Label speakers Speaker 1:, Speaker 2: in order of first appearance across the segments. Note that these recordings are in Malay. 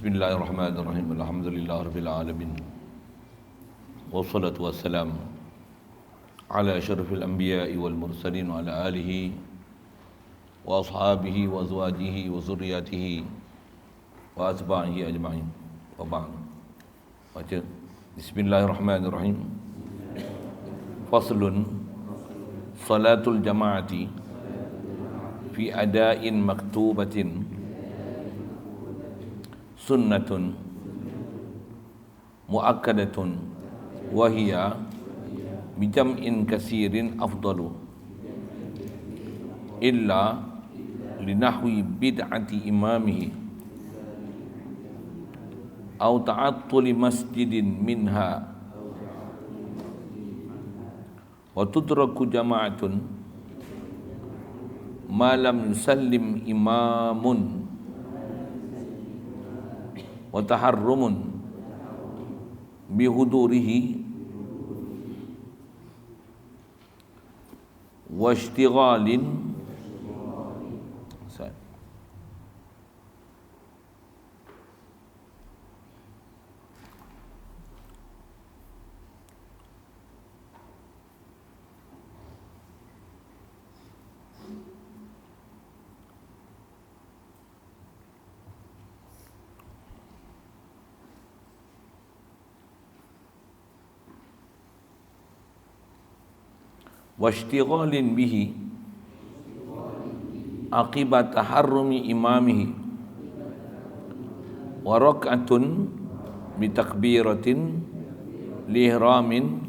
Speaker 1: Bismillahirrahmanirrahim. Alhamdulillahirabbil alamin. Wassalatu wassalam ala asyrafil anbiya'i wal mursalin wa ala alihi wa ashabihi wa azwajihi wa zurriyyatihi wa atba'ihi ajma'in. Wa ba'd. Baca Bismillahirrahmanirrahim. Faslun salatul jama'ati fi ada'in maktubatin sunnatun muakkadatun wahiyya bijam'in kasirin afdalu illa linahwi bid'ati imamihi au ta'attuli masjidin minha wa tudraku jama'atun ma lam yusallim imamun wa taharrumun bihudurihi wa ishtighalin washtighalin bihi akibat taharrumi imamihi wa rak'atun bitakbiratin lihramin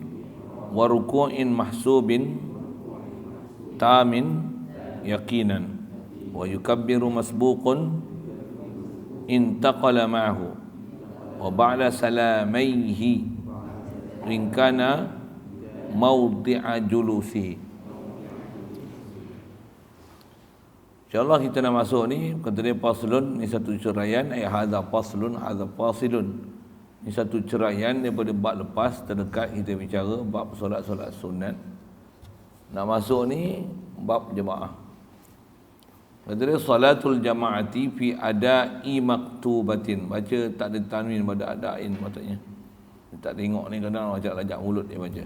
Speaker 1: wa ruku'in mahsubin tamin yaqinan wa yukabbiru masbuqun intaqala ma'ahu wa ba'da salamayhi in kana mawdi'a julusi. InsyaAllah kita nak masuk ni, kata dia faslun, ni satu ceraian, hadha faslun, hadha fasilun. Ni satu ceraian daripada bab lepas, terdekat kita bicara bab solat-solat sunat. Nak masuk ni bab jemaah. Kata dia salatul jama'ati fi ada'i maktubatin. Baca tak ada tanwin pada ada'in maksudnya. Dia tak tengok ni kadang lajak-lajak mulut dia baca.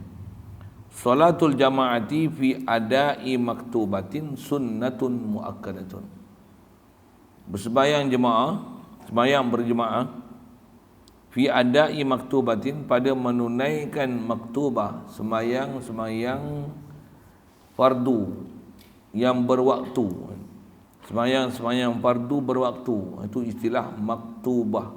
Speaker 1: Salatul jama'ati fi ada'i maktubatin sunnatun muakkadatun. Bersembahyang jemaah, sembahyang berjemaah fi ada'i maktubatin, pada menunaikan maktubah, sembahyang fardu yang berwaktu. Sembahyang fardu berwaktu, itu istilah maktubah.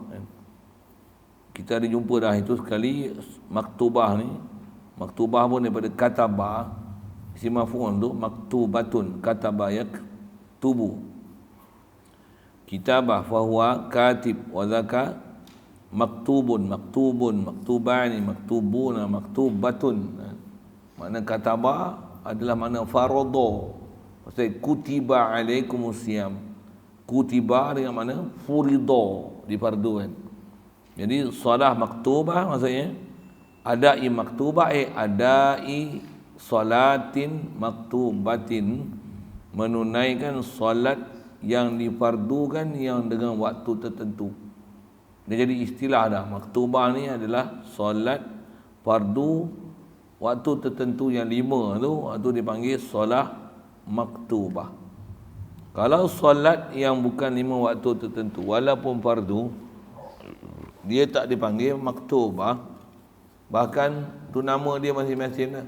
Speaker 1: Kita ada jumpa dah itu sekali maktubah ni. Maktubah pun daripada kataba, isim maf'ul tu maktubatun, kataba yaktubu. Kitabah fahuwa katib wa zaka maktubun, maktubani, maktubuna, maktubatun. Makna kataba adalah makna faradha. Maksudnya kutiba alaikumusiyam. Kutiba dengan makna furidha, difardukan. Jadi salah maktubah maksudnya adai maktubah, adai salatin maktubatin, menunaikan solat yang difardukan yang dengan waktu tertentu. Dia jadi istilah dah. Maktubah ni adalah solat fardu waktu tertentu yang 5 tu, itu dipanggil solat maktubah. Kalau solat yang bukan 5 waktu tertentu walaupun fardu, dia tak dipanggil maktubah. Bahkan tu nama dia masing-masing lah.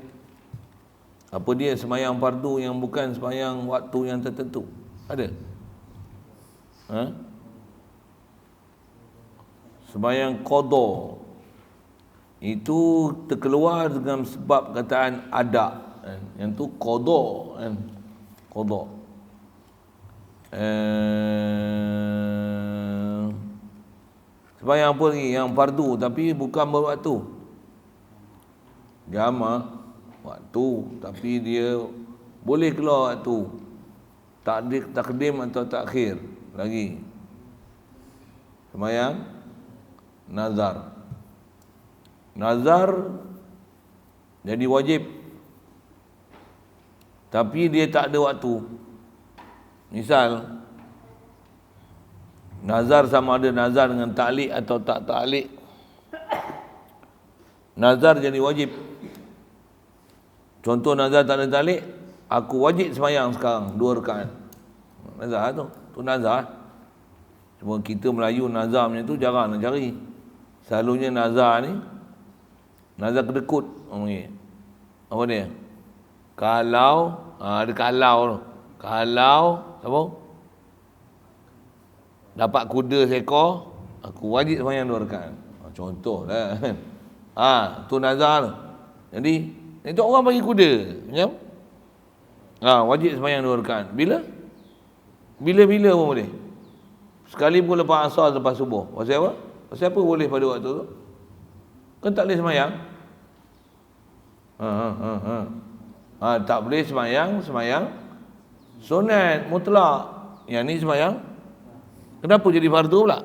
Speaker 1: Apa dia sembahyang fardu yang bukan sembahyang waktu yang tertentu? Ada? Sembahyang qada itu terkeluar dengan sebab kataan ada. Yang tu qada kan? Qada. Sembahyang apa lagi? Yang fardu tapi bukan berwaktu. Jamak waktu tapi dia boleh keluar waktu, takdim atau takhir. Lagi sembahyang nazar jadi wajib tapi dia tak ada waktu. Misal Nazar sama ada nazar dengan ta'liq atau tak ta'liq. Nazar jadi wajib. Contoh nazar tak ada ta'liq, aku wajib sembahyang sekarang 2 rakaat. Nazar tu nazar. Cuma kita Melayu nazar macam tu jarang nak cari. Selalunya nazar ni nazar kedekut. Apa dia? Kalau ada kalau tu. Kalau apa? Dapat kuda seekor, aku wajib sembahyang 2 rakaat. Contohlah kan. Tu nazar tu. Jadi itu orang bagi kuda, macam wajib sembahyang 2 rakaat. Bila pun boleh. Sekali pun lepas asar, lepas subuh. Pasal apa? Pasal apa boleh pada waktu tu? Kan tak boleh sembahyang. Tak boleh sembahyang sunat mutlak. Yang ni sembahyang kenapa jadi fardu pula?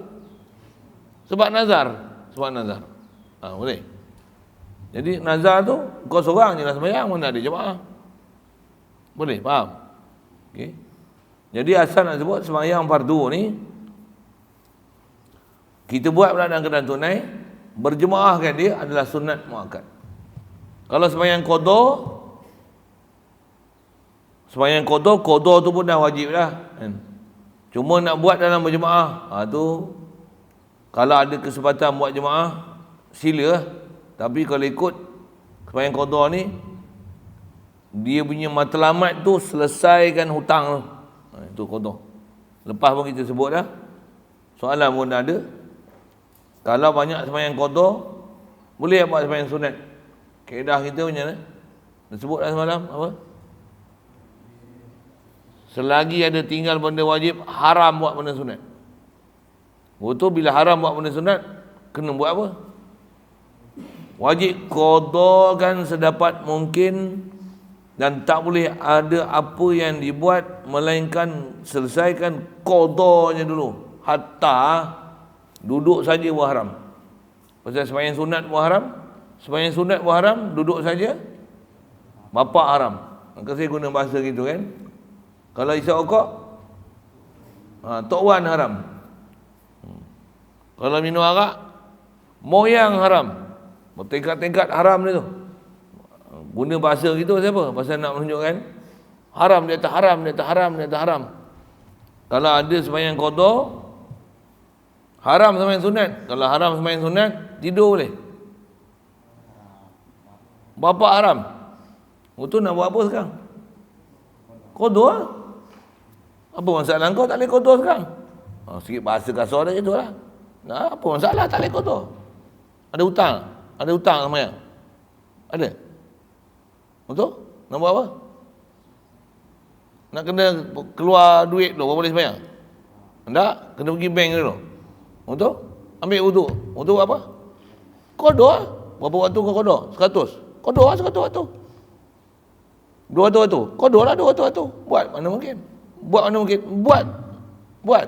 Speaker 1: Sebab nazar. Boleh. Jadi nazar tu kau seorang je lah sembahyang, mana ada jemaah. Boleh, faham? Okey. Jadi asal nak sebut sembahyang fardu ni, kita buat pula dalam keadaan tunai, berjemaahkan dia adalah sunat muakkad. Kalau sembahyang qada tu pun dah wajib dah kan. Cuma nak buat dalam berjemaah, tu kalau ada kesempatan buat jemaah sila. Tapi kalau ikut sembahyang qada ni, dia punya matlamat tu selesaikan hutang tu. Itu qada. Lepas pun kita sebut dah, soalan pun dah ada. Kalau banyak sembahyang qada, boleh buat sembahyang sunat. Kaedah kita macam mana? Dah sebut dah semalam apa? Selagi ada tinggal benda wajib, haram buat benda sunat. Betul, bila haram buat benda sunat, kena buat apa? Wajib qadakan sedapat mungkin, dan tak boleh ada apa yang dibuat melainkan selesaikan qadanya dulu. Hatta duduk saja pun haram. Pasal sembahyang sunat pun haram. Sembahyang sunat pun haram, duduk saja bapak haram. Maka saya guna bahasa gitu kan. Kalau isyak okok, Tok Wan haram. Kalau minum arak, moyang haram. Bertingkat-tingkat haram dia tu. Guna bahasa gitu siapa? Pasal nak menunjukkan haram di atas haram, di atas haram, di atas haram. Kalau ada sembahyang qada, haram sembahyang sunat. Kalau haram sembahyang sunat, tidur boleh. Bapak haram. Betul, nak buat apa sekarang? Qada lah. Apa masalah kau tak boleh qada sekarang? Sikit bahasa kasar dia itulah. Apa masalah tak boleh qada? Ada hutang? Ada hutang sembahyang? Ada? Betul? Nak buat apa? Nak kena keluar duit dulu, baru boleh sembahyang? Tak? Kena pergi bank dulu. Betul? Ambil wudu. Wudu apa? Qada lah. Berapa waktu kau qada? 100. Qada lah 100 waktu. 200 waktu. Qada lah 200 waktu. Buat mana mungkin? Buat mana mungkin? Buat.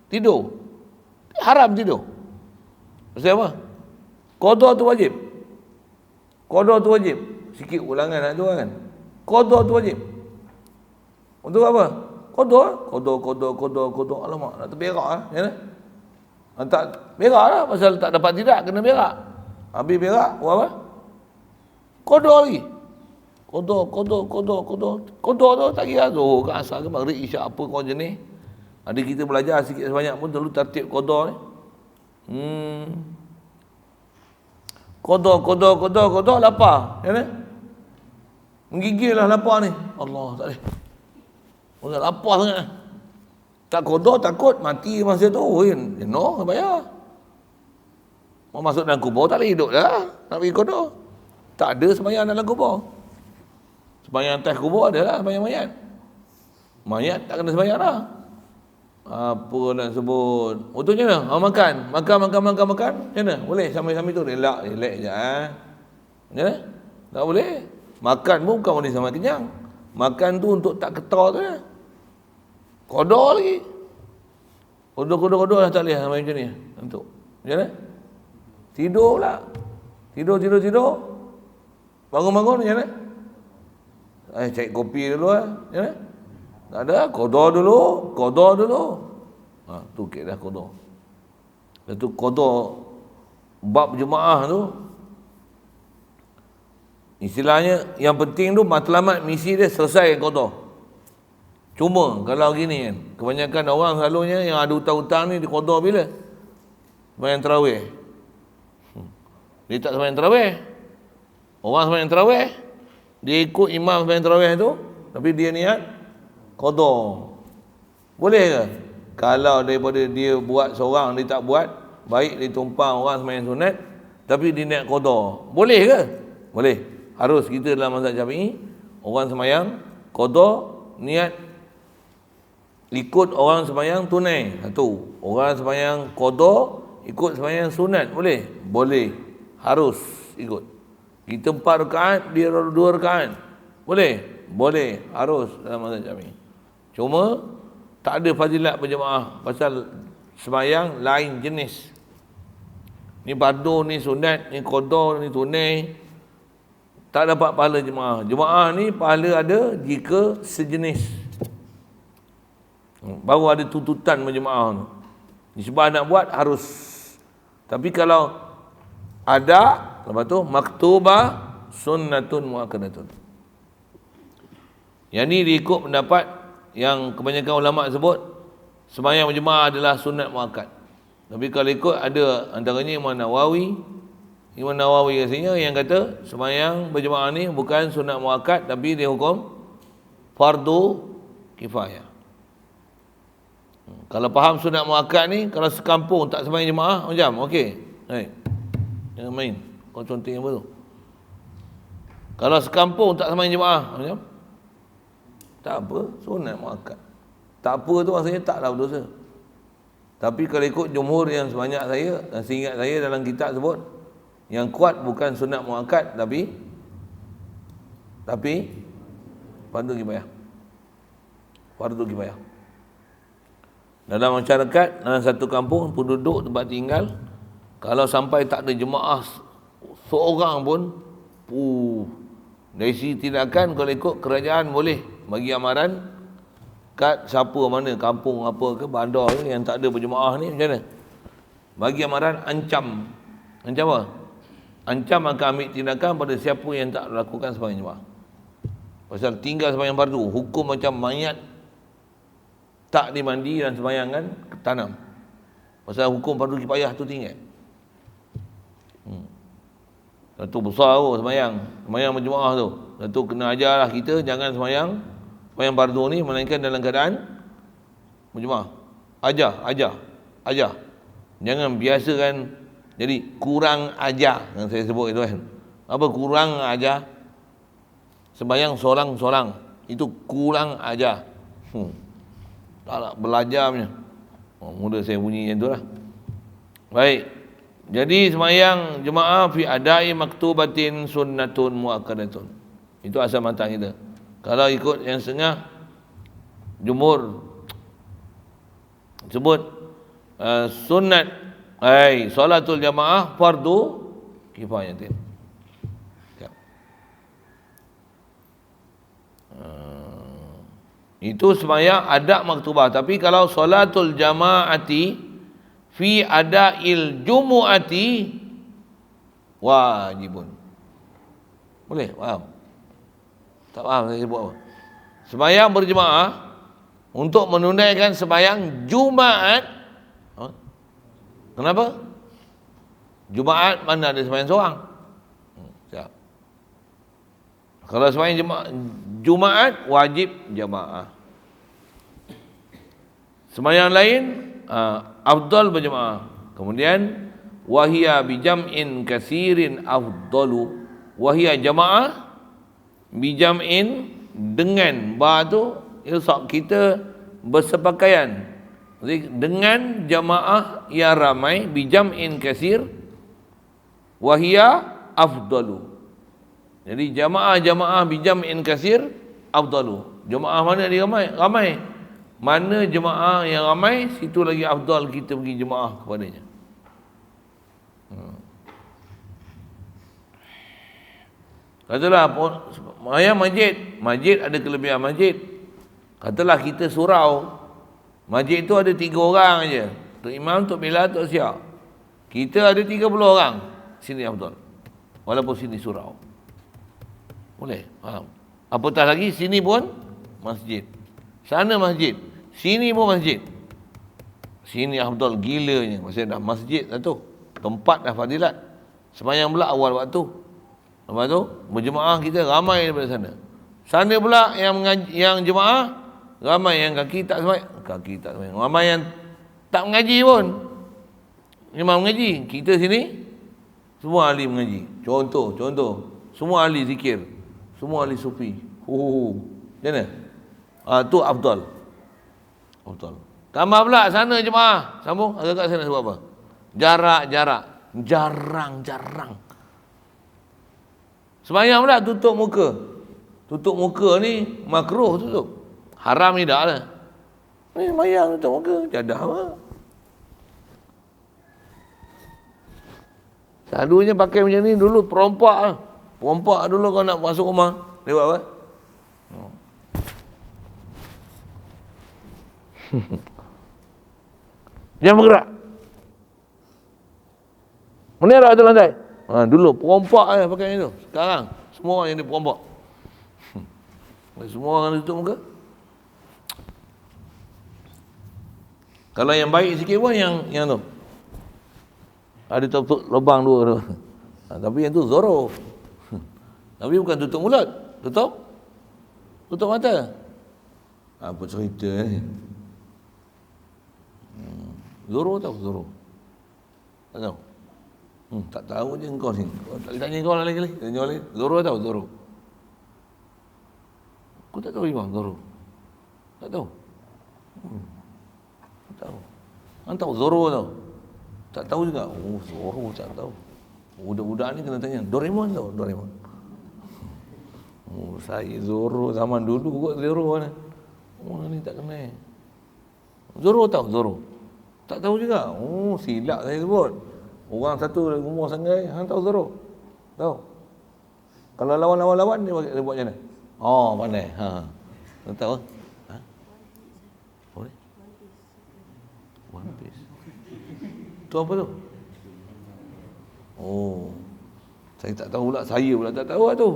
Speaker 1: Tidur. Haram tidur. Pasal apa? Qada tu wajib. Qada tu wajib. Sikit ulangan nak tu kan. Qada tu wajib. Untuk apa? Qada. Alamak, nak terberak lah. Ya kan? Tak berak lah. Pasal tak dapat tidak, kena berak. Habis berak, buat apa? Qada lagi. Qada tu tak kira Zuhur ke Asar ke Maghrib Isyak apa kau jenis. Ada kita belajar sikit sebanyak pun terlalu tertib qada ni. Qada lapar, ya kan? Menggigil lah lapar ni. Allah, tak boleh. Orang lapar sangat. Tak qada takut mati masa tu. No, bayar. Mau masuk dalam kubur tak boleh hidup dah. Nak pergi qada. Tak ada sembahyang dalam kubur. Sembahyang atas kubur adalah sembahyang mayat. Mayat tak kena sembahyang lah. Apa nak sebut? Betulnya mana? Makan. Macam mana? Boleh sambil-sambil tu relax je. Macam mana? Tak boleh. Makan pun bukan boleh sampai kenyang. Makan tu untuk tak ketar tu ya. Qada lagi. Qada lah tak boleh sampai macam ni. Untuk. Macam mana? Tidur pula. Tidur. Bangun macam mana? Cari kopi dulu lah. Ya? Tak ada. Qada dulu. Tu kaedah qada. Lepas tu qada bab jemaah tu istilahnya yang penting tu matlamat misi dia selesai qada. Cuma kalau gini kan, kebanyakan orang selalunya yang ada hutang-hutang ni diqada bila? Sembahyang tarawih. Dia tak sembahyang tarawih. Orang sembahyang tarawih, dia ikut imam sembahyang tarawih tu, tapi dia niat qada. Boleh ke? Kalau daripada dia buat seorang, dia tak buat, baik dia tumpang orang sembahyang sunat, tapi dia niat qada. Boleh ke? Boleh. Harus kita dalam mazhab Syafi'i, orang sembahyang qada niat ikut orang sembahyang tunai. Satu. Orang sembahyang qada ikut sembahyang sunat. Boleh? Boleh. Harus ikut. Kita 4 rakaat, dia 2 rakaat. Boleh? Boleh. Harus dalam mazhab Syafi'i. Cuma tak ada fadilat berjemaah pasal sembahyang lain jenis. Ni fardu, ni sunat, ni qada, ni tunai. Tak dapat pahala jemaah. Jemaah ni pahala ada jika sejenis. Baru ada tuntutan berjemaah tu. Sebab nak buat harus. Tapi kalau ada, lepas tu maktubah sunnatun muakkadatun. Yang ni diikut pendapat yang kebanyakan ulama sebut sembahyang berjemaah adalah sunat muakkad. Tapi kalau ikut ada antaranya Imam Nawawi. Imam Nawawi rasanya yang kata sembahyang berjemaah ni bukan sunat muakkad tapi dia hukum fardu kifayah. Kalau faham sunat muakkad ni, kalau sekampung tak sembahyang jemaah macam okey. Jangan main. Kau contoh apa tu? Kalau sekampung tak sembahyang jemaah macam tak apa, sunat muakkad. Tak apa tu maksudnya taklah berdosa. Tapi kalau ikut jumhur yang sebanyak saya dan seingat saya dalam kitab sebut yang kuat bukan sunat muakkad tapi fardu kifayah. Fardu kifayah. Dalam masyarakat, dalam satu kampung, penduduk tempat tinggal, kalau sampai tak ada jemaah seorang pun, dari sisi tindakan kalau ikut kerajaan boleh bagi amaran kat siapa mana, kampung apa ke, bandar ke, yang tak ada berjemaah ni, macam mana? Bagi amaran ancam. Ancam apa? Ancam akan ambil tindakan pada siapa yang tak lakukan sembahyang jemaah. Pasal tinggal sembahyang fardu, hukum macam mayat tak dimandi dan sembahyang kan tanam. Pasal hukum fardu kifayah tu tinggal. Satu besar tu sembahyang berjemaah tu. Satu kena ajarlah kita jangan sembahyang fardu ni melainkan dalam keadaan berjemaah. Ajar. Jangan biasakan jadi kurang ajar yang saya sebut itu kan. Apa kurang ajar? Sembahyang sorang-sorang itu kurang ajar. Tak nak belajar punya. Mula saya bunyi macam tu lah. Baik. Jadi sembahyang jemaah fi adai maktubatin sunnatun muakkadatun. Itu asal mata kita. Kalau ikut yang setengah jumhur sebut sunat solatul jamaah fardu kifayatin. Itu sembahyang adab maktubah. Tapi kalau solatul jamaati fi adail jumu'ati wajibun. Boleh? Faham? Tak faham saya sebut apa? Sembahyang berjemaah untuk menunaikan sembahyang Jumaat. Kenapa? Jumaat mana ada sembahyang seorang? Siap. Kalau sembahyang Jumaat wajib jemaah. Sembahyang lain afdal berjemaah. Kemudian wahia bijam'in kasirin afdalu. Wahia jemaah bijam'in dengan tu kita bersepakaian. Jadi dengan jemaah yang ramai bijam'in kasir wahia afdalu. Jadi jemaah bijam'in kasir afdalu. Jemaah mana dia ramai? Ramai. Mana jemaah yang ramai, situ lagi afdal kita pergi jemaah kepadanya. Katalah masjid ada kelebihan masjid. Katalah kita surau Masjid tu ada 3 orang aja. Tok Imam, Tok Bilal, Tok Siap. Kita ada 30 orang. Sini afdal. Walaupun sini surau. Boleh? Faham? Apatah lagi, sini pun masjid. Sana masjid. Sini pun masjid. Sini afdal gilanya. Maksudnya dah masjid dah tu. Tempat dah fadilat. Sembahyang pula awal waktu. Lepas tu, berjemaah kita ramai daripada sana. Sana pula yang jemaah, ramai yang kaki tak sembahyang. Ramai yang tak mengaji pun. Imam mengaji. Kita sini, semua ahli mengaji. Contoh. Semua ahli zikir. Semua ahli sufi. Macam mana? Tu afdal. Tambah pula sana jemaah. Sambung. Agak-agak sana sebab apa? Jarak. Jarang. Sembahyang pula tutup muka. Tutup muka ni makruh tutup. Haram ni dah lah. Ni sembahyang tutup muka. Jadah apa? Selalunya pakai macam ni dulu perompak lah. Perompak dulu kau nak masuk rumah. Dia buat apa? Jangan bergerak. Menerak atas lantai. Dulu perompak lah pakai itu. Sekarang semua orang yang dia perompak. Semua orang tutup muka. Kalau yang baik sikit pun yang tu. Ada tutup lubang 2 tu. Tapi yang tu zoro. Tapi bukan tutup mulut. Tutup mata. Apa cerita ni? Zoro tahu Zoro? Tak tahu? Tak tahu je engkau ni. Tak tanya kau lagi. Tanya lagi. Zoro tahu Zoro? Aku tak tahu Imam Zoro. Tak tahu. Tak tahu. Hang tahu Zoro tahu? Tak tahu juga. Zoro tak tahu. Budak-budak ni kena tanya. Doraemon tahu? Doraemon. Saya Zoro zaman dulu kot Zoro mana? Ni tak kenal. Zoro tahu Zoro? Tak tahu juga. Silap saya sebut. Orang satu umur sangai, hang tahu Zoro? Tahu? Kalau lawan-lawan dia buat macam mana? Pandai. Tak tahu? Boleh? One Piece. Tu apa tu? Saya tak tahu pula. Saya pula tak tahu lah tu.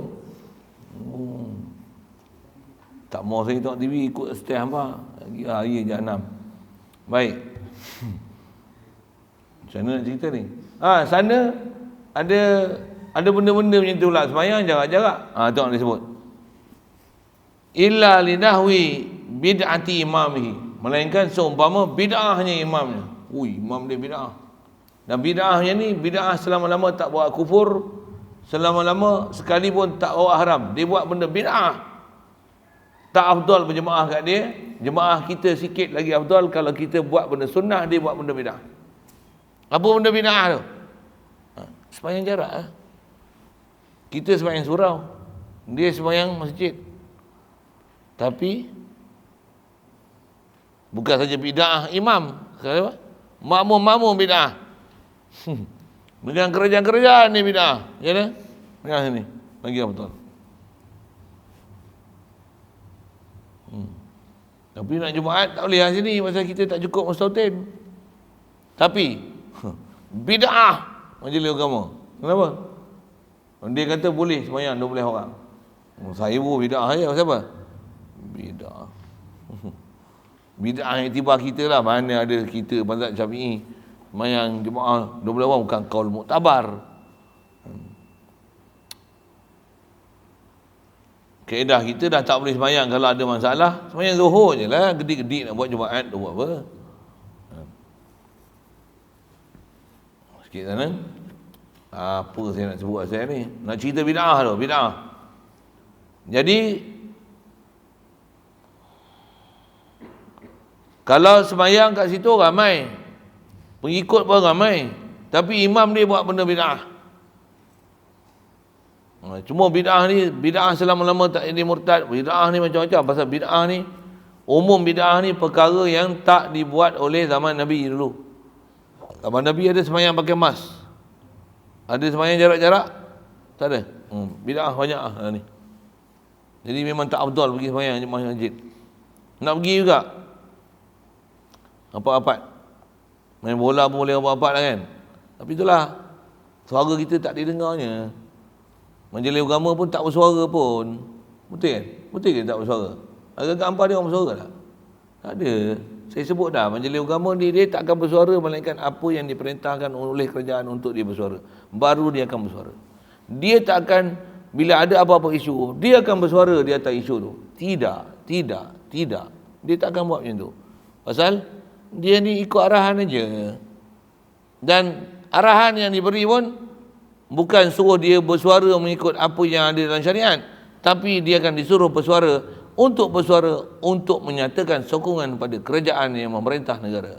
Speaker 1: Tak mau saya tengok TV ikut setia hampa. Ya Jahanam. Baik. Macam mana nak cerita ni? Sana ada benda-benda macam tu lah. Sembahyang jarak-jarak. Tengok dia sebut. Illa linahwi bid'ati imamihi. Melainkan seumpama bid'ahnya imamnya. Imam dia bid'ah. Dan bid'ahnya ni bid'ah selama-lama tak buat kufur, selama-lama sekali pun tak bawa haram. Dia buat benda bid'ah. Tak afdal berjemaah kat dia. Jemaah kita sikit lagi afdal kalau kita buat benda sunnah, dia buat benda bid'ah. Apa benda bid'ah tu? Sembahyang jarak lah. Kita sembahyang surau, dia sembahyang masjid. Tapi bukan saja bid'ah imam, makmum bid'ah. Dengan kerajaan-kerajaan ni bid'ah. Ya dah? Tengah sini. Lagi apa betul? Tapi nak Jumaat tak boleh lah sini pasal kita tak cukup mustautin. Tapi bid'ah majlis agama. Kenapa? Dia kata boleh sembahyang 12 orang. Saya pun bid'ah je. Pasal apa? Bid'ah. Bid'ah yang tiba kita lah. Mana ada kita mazhab Syafi'i sembahyang jemaah 12 orang bukan qaul muktabar. Kaedah kita dah tak boleh sembahyang kalau ada masalah. Sembahyang zuhur je lah. Gedik-gedik nak buat Jumaat, nak buat apa? Sikit sana. Apa saya nak sebut saya ni? Nak cerita bid'ah tu, bid'ah. Jadi kalau sembahyang kat situ ramai, pengikut pun ramai, tapi imam dia buat benda bid'ah. Cuma bid'ah ni, bid'ah selama-lama tak jadi murtad. Bid'ah ni macam-macam. Pasal bid'ah ni, umum bid'ah ni perkara yang tak dibuat oleh zaman Nabi dulu. Zaman Nabi ada sembahyang pakai mask, ada sembahyang jarak-jarak, tak ada. Bid'ah banyak lah ni. Jadi memang tak afdal pergi sembahyang jemaah masjid. Nak pergi juga, Rapat-rapat. Main bola pun boleh rapat-rapat lah kan. Tapi itulah, suara kita tak didengarnya. Majlis agama pun tak bersuara pun. Betul kan? Betul ke tak bersuara? Agak-agak hampa dia orang bersuara tak? Tak ada. Saya sebut dah, majlis agama dia tak akan bersuara melainkan apa yang diperintahkan oleh kerajaan untuk dia bersuara. Baru dia akan bersuara. Dia tak akan, bila ada apa-apa isu, dia akan bersuara di atas isu tu. Tidak. Dia tak akan buat macam tu. Pasal dia ni ikut arahan aja. Dan arahan yang diberi pun bukan suruh dia bersuara mengikut apa yang ada dalam syariat, tapi dia akan disuruh bersuara untuk menyatakan sokongan pada kerajaan yang memerintah negara.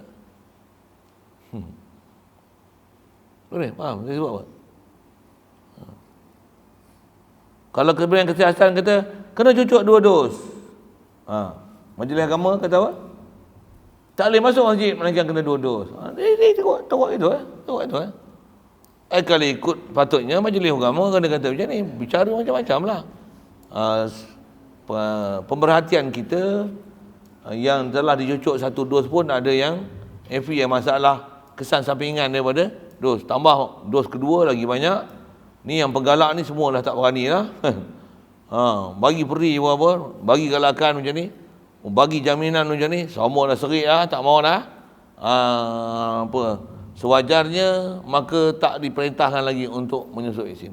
Speaker 1: Boleh faham saya sebab apa? Kalau Kementerian Kesihatan kata kena cucuk 2 dos. Majlis agama kata apa? Tak boleh masuk masjid melainkan kena 2 dos. Dia tengok itu kalau ikut patutnya majlis agama kena kata macam ni, bicara macam-macam lah. Pemerhatian kita yang telah dicucuk 1 dos pun ada yang yang masalah kesan sampingan daripada dos. Tambah dos kedua lagi banyak. Ni yang penggalak ni semua dah tak berani lah. Bagi peri apa, bagi galakan macam ni, bagi jaminan macam ni, semua dah serik lah, tak mau dah. Sewajarnya maka tak diperintahkan lagi untuk menyusun vaksin.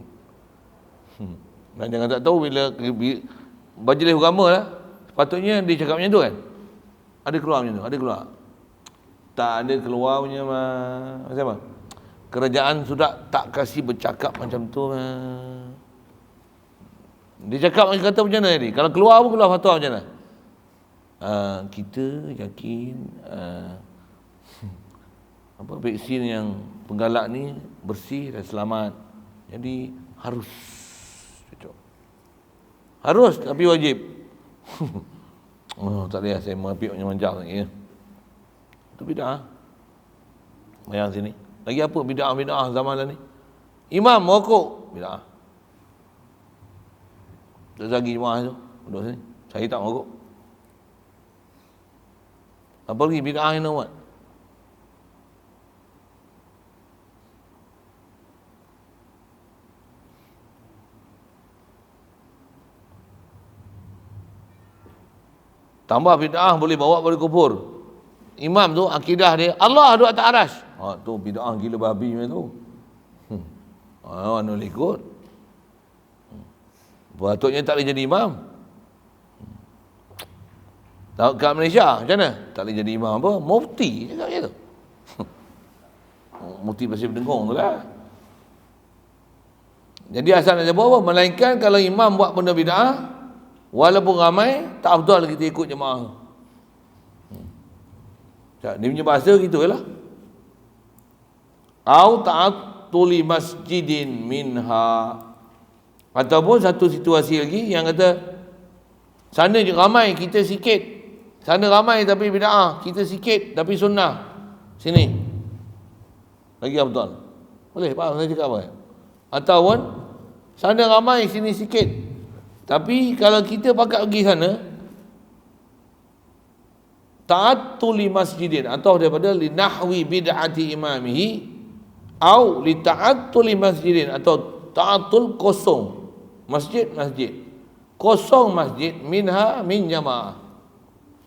Speaker 1: Dan jangan tak tahu bila majlis agama lah, sepatutnya dia cakap macam tu kan. Ada keluar macam tu, ada keluar. Tak ada keluar punya macam apa? Kerajaan sudah tak kasih bercakap macam tu. Dia cakap kata macam mana ni? Kalau keluar pun keluar fatwa macam mana? Kita yakin vaksin yang penggalak ni bersih dan selamat. Jadi harus cocok. Harus tapi wajib. Tak boleh saya mengapik macam-macam lagi ya. Itu bid'ah. Bayang sini. Lagi apa bid'ah zaman lah ni? Imam merokok, bid'ah. Lagi jemaah tu duduk sini. Saya tak merokok. Apa lagi bid'ah yang nak buat? Tambah bid'ah boleh bawa pada kufur. Imam tu akidah dia Allah duduk atas aras. Tu bid'ah gila babi macam tu. Mana boleh ikut? Patutnya tak boleh jadi imam. Kat Malaysia macam mana? Tak boleh jadi imam apa? Mufti cakap macam tu. Mufti Pasir Berdengkung tu lah. Jadi asal nak sebut apa? Melainkan kalau imam buat benda bid'ah, walaupun ramai, tak afdal kita ikut jemaah. Dia punya bahasa gitu lah. Au ta'attuli masjidin minha. Ataupun satu situasi lagi yang kata sana ramai kita sikit. Sana ramai tapi bid'ah, kita sikit tapi sunnah. Sini. Lagi afdal. Boleh faham saya cakap apa? Ataupun sana ramai sini sikit. Tapi kalau kita pakat pergi sana, ta'attuli masjidin atau daripada linahwi bid'ati imamihi au li ta'attuli masjidin atau ta'attul kosong masjid kosong masjid minha min jamaah.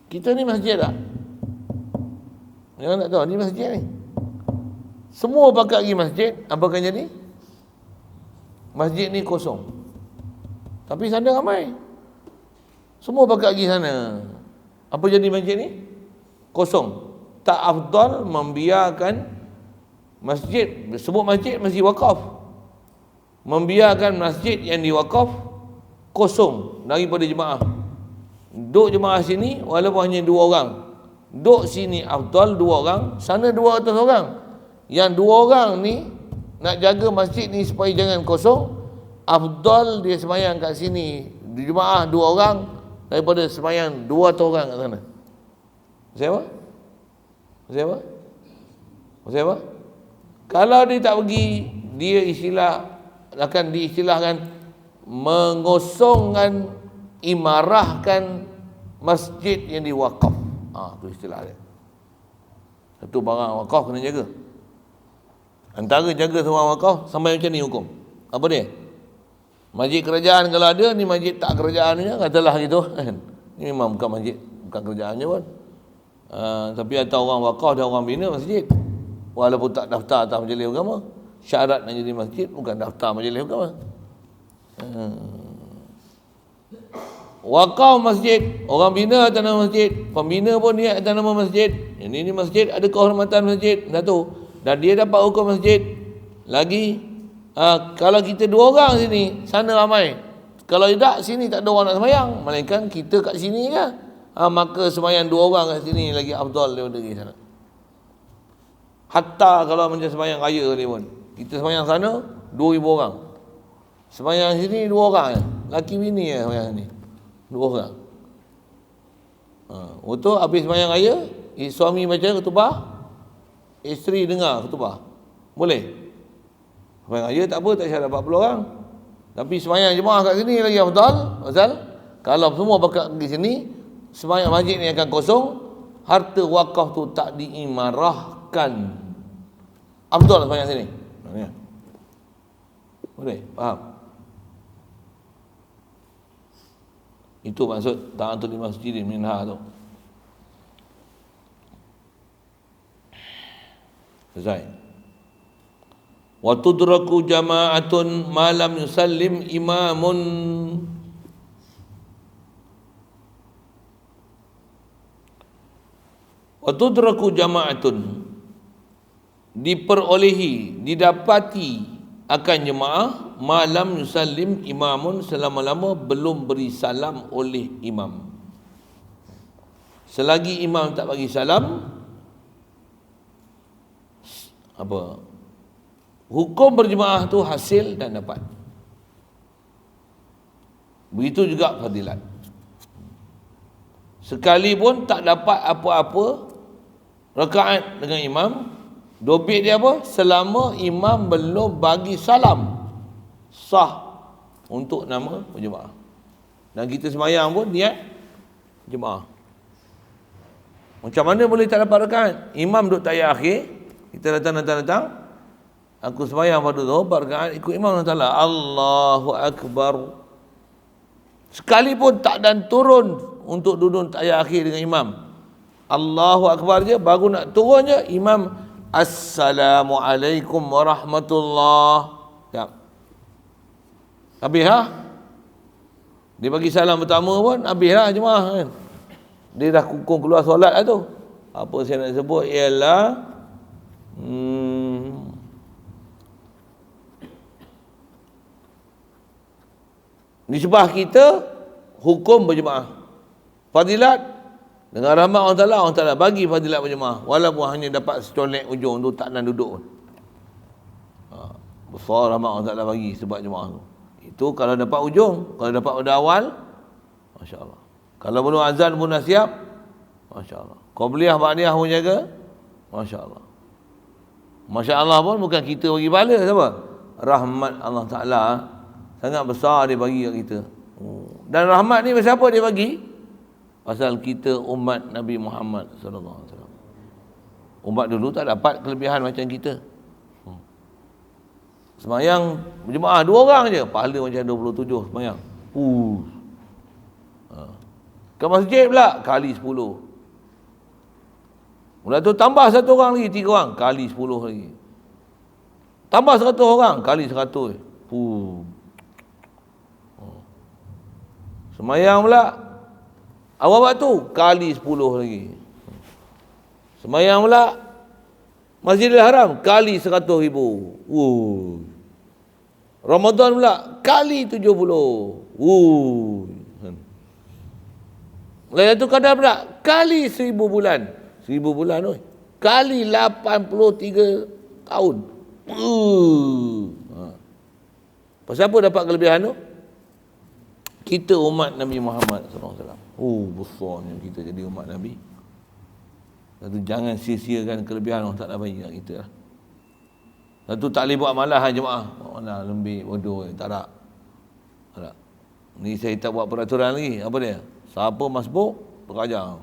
Speaker 1: Kita ni masjid tak? Jangan tak tahu ni masjid ni. Semua pakat pergi masjid, apa akan jadi? Masjid ni kosong. Tapi sana ramai. Semua pakat pergi sana. Apa jadi masjid ni? Kosong. Tak afdal membiarkan masjid, sebut masjid wakaf. Membiarkan masjid yang diwakaf kosong daripada jemaah. Duk jemaah sini walaupun hanya 2 orang. Duk sini afdal 2 orang, sana 200 orang. Yang 2 orang ni nak jaga masjid ni supaya jangan kosong. Afdal dia semayang kat sini di jemaah 2 orang daripada semayang 200 orang kat sana. Siapa? Kalau dia tak pergi, dia akan diistilahkan mengosongkan, imarahkan masjid yang diwakaf. Tu istilah dia. Satu barang wakaf kena jaga. Antara jaga semua wakaf sampai macam ni hukum. Apa dia? Masjid kerajaan kalau ada, ni masjid tak kerajaan punya, katalah gitu kan. Ni memang bukan masjid, bukan kerajaannya pun. Tapi ada orang wakaf dan orang bina masjid. Walaupun tak daftar atas majlis agama, syarat nak jadi masjid bukan daftar majlis agama. Wakaf masjid, orang bina atas nama masjid, pembina pun niat atas nama masjid. Ini masjid ada kehormatan masjid, satu. Dan dia dapat hukum masjid. Lagi kalau kita 2 orang sini, sana ramai. Kalau tidak, sini tak ada orang nak sembahyang. Melainkan kita kat sini je. Maka sembahyang 2 orang kat sini lagi afdal daripada di sana. Hatta kalau macam sembahyang raya ni pun. Kita sembahyang sana 2,000 orang. Sembahyang sini 2 orang je. Laki bini je sembahyang ni. 2 orang. Waktu habis sembahyang raya, suami baca khutbah, isteri dengar khutbah. Boleh? Sembahyang raya tak apa, tak syarat 40 orang. Tapi sembahyang jemaah kat sini lagi afdal. Pasal kalau semua pakat pergi sini, sembahyang masjid ni akan kosong, harta wakaf tu tak diimarahkan. Afdal sembahyang sini. Boleh? Faham? Itu maksud ta'atul masjidin minha tu. Selesai. Wa tudraku jama'atun ma lam yusallim imamun. Wa tudraku jama'atun, diperolehi, didapati akan jemaah malam yusallim imamun, selama-lama belum beri salam oleh imam. Selagi imam tak bagi salam, apa? Hukum berjemaah tu hasil dan dapat. Begitu juga fadilat. Sekalipun tak dapat apa-apa rakaat dengan imam, dobit dia apa? Selama imam belum bagi salam, sah untuk nama berjemaah. Dan kita sembahyang pun niat jemaah. Macam mana boleh tak dapat rakaat? Imam duduk tayat akhir, kita datang. Aku sembahyang pada Zuhur 4 rakaat, ikut imam Allah, Allahu Akbar. Sekalipun tak dan turun untuk duduk tayat akhir dengan imam, Allahu Akbar je, baru nak turun je, imam Assalamualaikum warahmatullahi. Ya. Habis dia bagi salam pertama pun habis jemaah kan. Dia dah kukung keluar solat lah tu. Apa saya nak sebut ialah nisbah kita hukum berjemaah. Fadilat dengan rahmat Allah Ta'ala bagi fadilat berjemaah walaupun hanya dapat secolek ujung tu, tak nak duduk pun. Besar rahmat Allah Ta'ala bagi sebab jemaah tu. Itu kalau dapat ujung. Kalau dapat pada awal, Masya Allah. Kalau belum azan pun dah siap, Masya Allah. Qabliyah ba'diyah pun jaga, Masya Allah. Masya Allah pun bukan kita bagi bala, siapa? Rahmat Allah Ta'ala sangat besar dia bagi kat kita. Dan rahmat ni siapa dia bagi? Pasal kita umat Nabi Muhammad sallallahu alaihi wasallam. Umat dulu tak dapat kelebihan macam kita. Semayang berjemaah 2 orang je, pahala macam 27 semayang. Ke masjid pula kali 10. Mula tu tambah 1 orang lagi, 3 orang kali 10 lagi. Tambah 100 orang kali 100. Semayang pula awal waktu kali 10 lagi. Semayang pula Masjidil Haram kali 100,000. Ramadan pula kali 70. Lailatul Qadar pula kali 1000 bulan. 1000 bulan oi. Kali 83 tahun. Pasal apa dapat kelebihan tu? Kita umat Nabi Muhammad SAW. Besarnya kita jadi umat Nabi. Satu, jangan sia-siakan kelebihan Allah Ta'ala bagi kat kita. Satu, tak boleh buat malah jemaah. Mana lembik, bodoh, tak ada. Ni saya tak buat peraturan lagi. Apa dia? Siapa masbuk, berajar.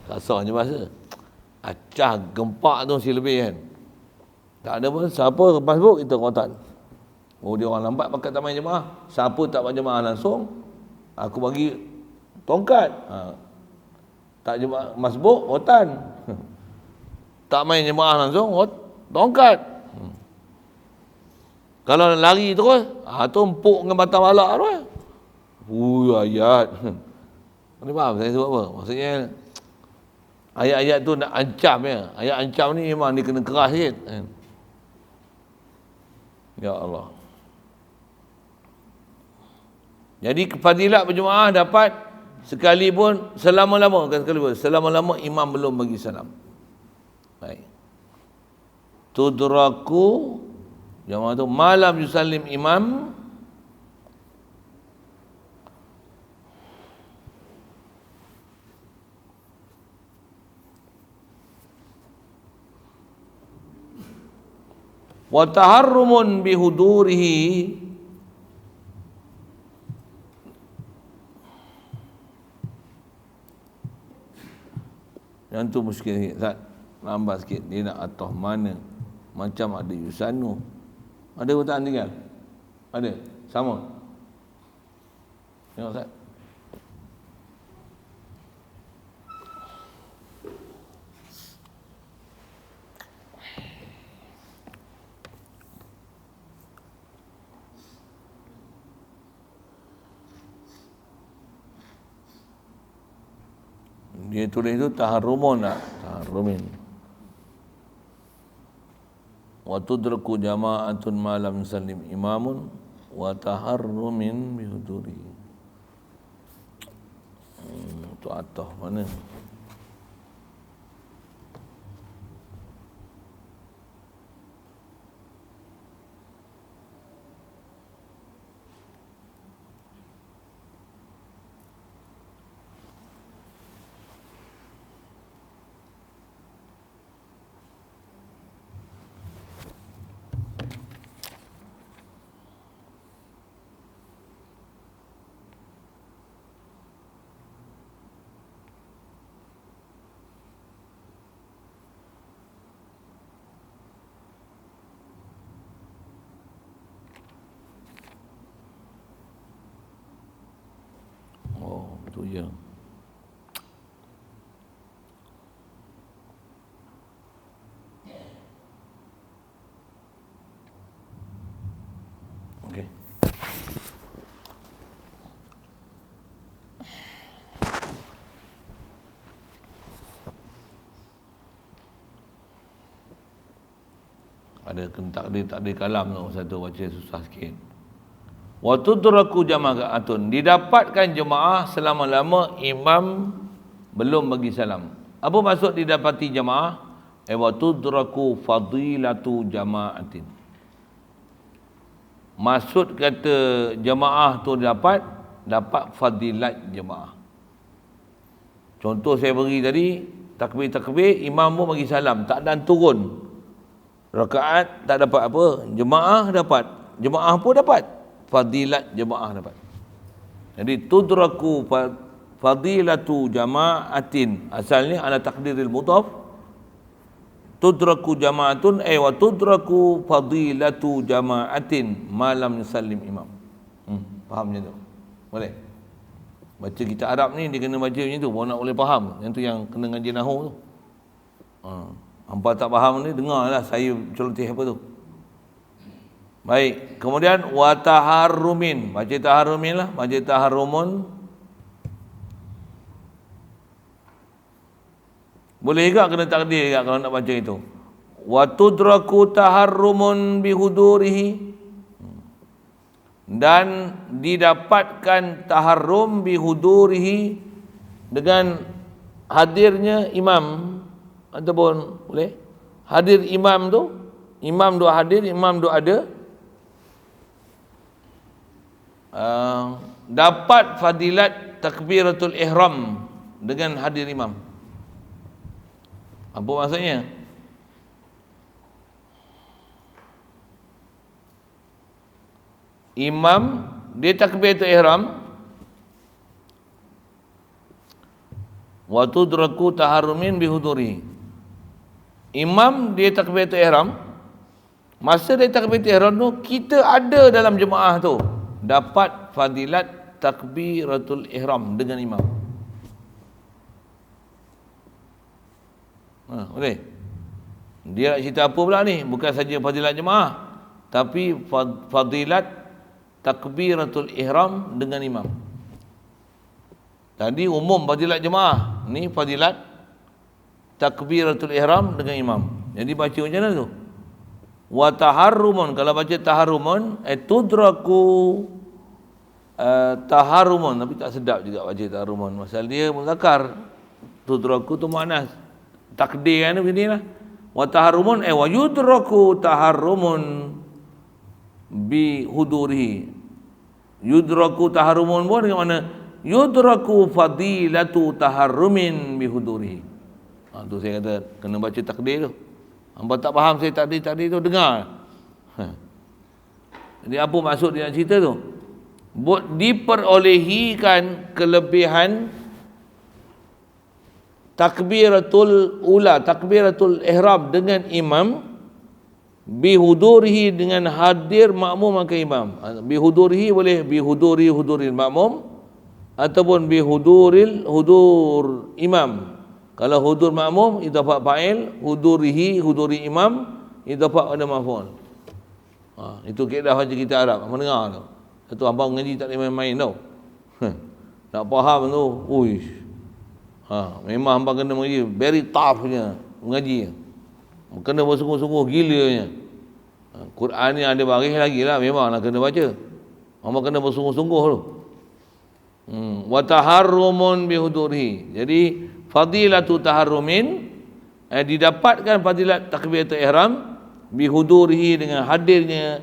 Speaker 1: Kasarnya bahasa. Acah gempak tu si lebih kan. Tak ada pun siapa masbuk kita kotak. Oh dia orang lambat pakai tak main jemaah. Siapa tak main jemaah langsung, aku bagi tongkat. Tak jemaah masbuk rotan. Tak main jemaah langsung tongkat. Kalau lari terus, tu empuk dengan batang balak tu. Ayat. Ni faham saya sebut apa? Maksudnya ayat-ayat tu nak ancam ya. Ayat ancam ni memang dia kena keras sikit. Ya Allah. Jadi fadilat berjemaah dapat sekalipun selama-lama, bukan sekalipun, selama-lama imam belum bagi salam. Baik. Tudraku jemaah tu malam yusallim imam wa taharrumun bihudurihi yang tu muskil sikit Ustaz. Lambat sikit dia nak atau mana macam ada yusanu. Ada hutang tinggal? Ada? Sama? Tengok Ustaz. Dia tulis itu taharrumun tak? Taharrumin. Wa tudraku jama'atun malam salim imamun wa taharrumin bihuduri. Itu atah mana? Tu je. Okey. Ada takdir kalam tu satu baca susah sikit. Wa tudraku jama'atun, didapatkan jemaah selama-lama imam belum bagi salam. Apa maksud didapati jemaah? Wa tudraku fadilatu jama'atin. Maksud kata jemaah tu dapat fadilat jemaah. Contoh saya beri tadi, takbir imam pun bagi salam, tak dan turun. Rakaat tak dapat apa, jemaah dapat. Jemaah pun dapat fadilat jemaah dapat. Jadi tudraku fadilatu jama'atin, asalnya ala takdiril mudhaf. Tudraku jama'atun wa tudraku fadilatu jama'atin malam yusallim imam. Faham macam tu? Boleh? Baca kitab Arab ni dia kena baca macam tu baru nak boleh faham. Yang tu yang kena ngaji nahwu tu. Hampa tak faham ni dengarlah saya celoteh apa tu. Baik, kemudian wa taharrumin, baca taharrumin lah, baca taharrumun. Boleh juga kena takdir juga kalau nak baca itu. Wa tudraku taharrumun bihudurihi, dan didapatkan taharrum bihudurihi dengan hadirnya imam, ataupun boleh hadir imam tu, imam tu hadir, imam tu ada. Dapat fadilat takbiratul ihram dengan hadir imam. Apa maksudnya? Imam dia takbiratul ihram, wa tudraku taharrumin bihuduri. Imam dia takbiratul ihram, masa dia takbiratul ihram tu kita ada dalam jemaah tu, dapat fadilat takbiratul ihram dengan imam. Boleh. Dia nak cerita apa pula ni? Bukan saja fadilat jemaah, tapi fadilat takbiratul ihram dengan imam. Tadi umum fadilat jemaah, ni fadilat takbiratul ihram dengan imam. Jadi baca macam mana tu? Wa taharrumun, kalau baca taharrumun tudraku taharrumun, tapi tak sedap juga baca taharrumun. Pasal dia muzakkar. Tudraku tu muannas. Takdir kan begini lah. Wa taharrumun wa yudraku taharrumun bi hudurihi. Yudraku taharrumun pun dengan mana? Yudraku fadilatu taharrumin bi hudurihi. Tu saya kata kena baca takdir tu. Hangpa tak faham saya takdir tu, dengar. Jadi apa maksud dia nak cerita tu? Diperolehikan kelebihan takbiratul ula, takbiratul ihram dengan imam, bihudurihi dengan hadir makmum ke imam. Bihudurihi boleh huduril makmum ataupun hudur imam. Kalau hudur makmum idafah fa'il, huduri imam idafah pada maf'ul. Itu kaedah baca kita Arab, mendengar tu. Satu abang mengaji tak boleh main-main tau. Nak faham tu, uish. Memang hamba kena mengaji very tough punya mengaji. Kena bersungguh-sungguh gilanya. Quran ni ada baris lagi lah, memanglah kena baca. Hamba kena bersungguh-sungguh tu. Wa taharrumun bihudurihi. Jadi fadilatu taharrumin didapatkan fadilat takbiratul ihram bihudurihi dengan hadirnya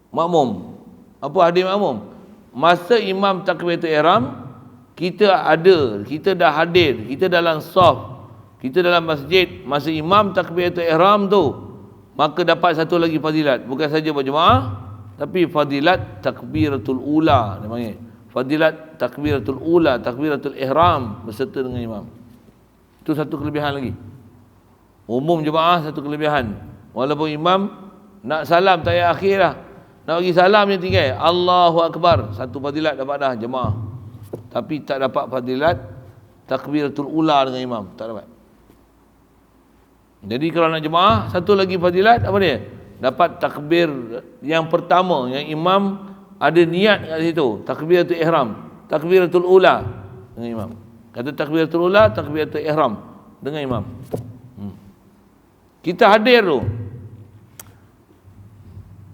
Speaker 1: makmum. Apa hadir makmum? Masa imam takbiratul ihram, kita ada, kita dah hadir, kita dalam saf, kita dalam masjid, masa imam takbiratul ihram tu, maka dapat satu lagi fadilat. Bukan saja berjemaah, tapi fadilat takbiratul ula, dia panggil. Fadilat takbiratul ula, takbiratul ihram beserta dengan imam. Itu satu kelebihan lagi. Umum jemaah satu kelebihan. Walaupun imam nak salam tahiyat akhir lah, nak bagi salam je tinggal Allahu Akbar, satu fadilat dapat dah jemaah. Tapi tak dapat fadilat takbiratul ula dengan imam, tak dapat. Jadi kalau nak jemaah, satu lagi fadilat apa dia? Dapat takbir yang pertama, yang imam ada niat kat situ, takbiratul ihram, takbiratul ula dengan imam. Kata takbiratul ula, takbiratul ihram dengan imam. Kita hadir tu,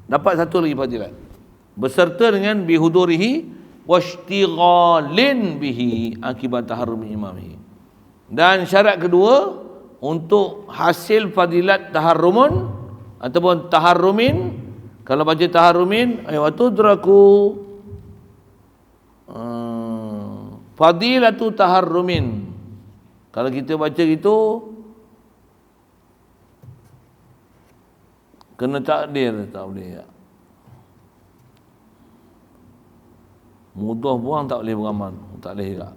Speaker 1: dapat satu lagi fadilat beserta dengan bihudurihi washtighalin bihi akibat taharrumi imamihi. Dan syarat kedua untuk hasil fadilat taharrumun ataupun taharrumin, kalau baca taharrumin wa tudraku fadilatu taharrumin. Kalau kita baca gitu kena takdir, tak boleh. Mudah buang tak boleh beramal, tak boleh juga.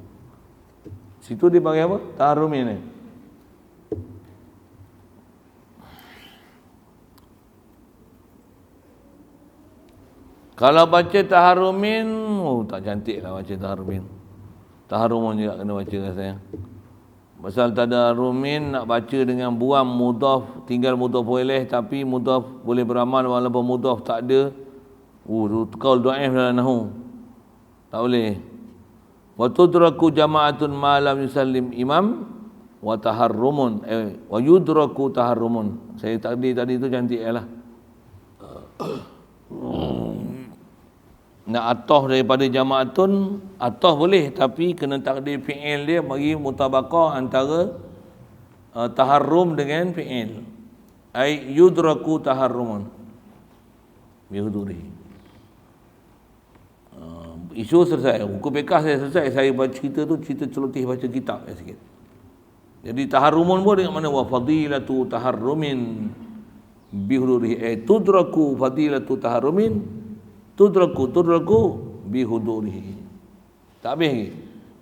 Speaker 1: Situ dia panggil apa? Taharrumin ni. Kalau baca taharrumin, tak cantik lah baca taharrumin. Taharrumun juga kena baca rasanya. Pasal taharrumin nak baca dengan buang mudhaf, tinggal mudhaf ilaih, tapi mudhaf boleh beramal walaupun mudhaf tak ada. Qaul dhaif dalam nahwu. Tak boleh. Wa tudraku jama'atun ma lam yusallim imam wa taharrumun wa yudraku taharrumun. Saya takdir tadi tu cantik lah. Nak atoh daripada jama'atun, atoh boleh, tapi kena takdir fi'il dia bagi mutabaqah antara taharrum dengan fi'il. Ai yudraku taharrumun bihudurihi. Isu selesai, hukum fiqh saya selesai. Saya baca cerita tu, cerita celoteh baca kitab sikit. Jadi taharrumun pun dengan mana? Wa fadilatu taharrumin bihudurihi. Tudraku fadilatu taharrumin tudraku bihudurihi. Tak habis lagi.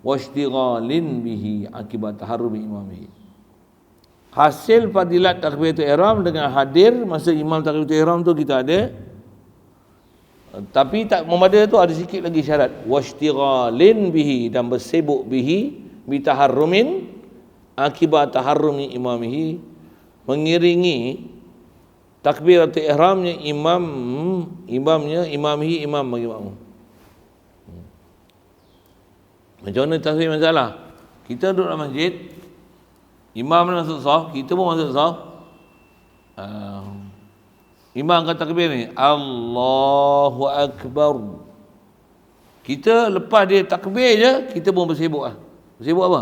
Speaker 1: washtighalin bihi akibat taharrumi imamihi. Hasil fadilat takbiratul ihram dengan hadir masa imam takbiratul ihram tu kita ada. Tapi tak memadai tu ada sikit lagi syarat, washtighalin bihi, dan bersibuk bihi bitaharrumin akibat taharrumi imamihi, mengiringi takbiratul ihramnya imamihi imam bagi makmum. Macam mana tasbih masalah? Kita duduk dalam masjid, imam masuk saf, kita pun masuk saf. Imam kata takbir ni, Allahu Akbar. Kita lepas dia takbir je, kita pun bersibuk lah. Bersibuk apa?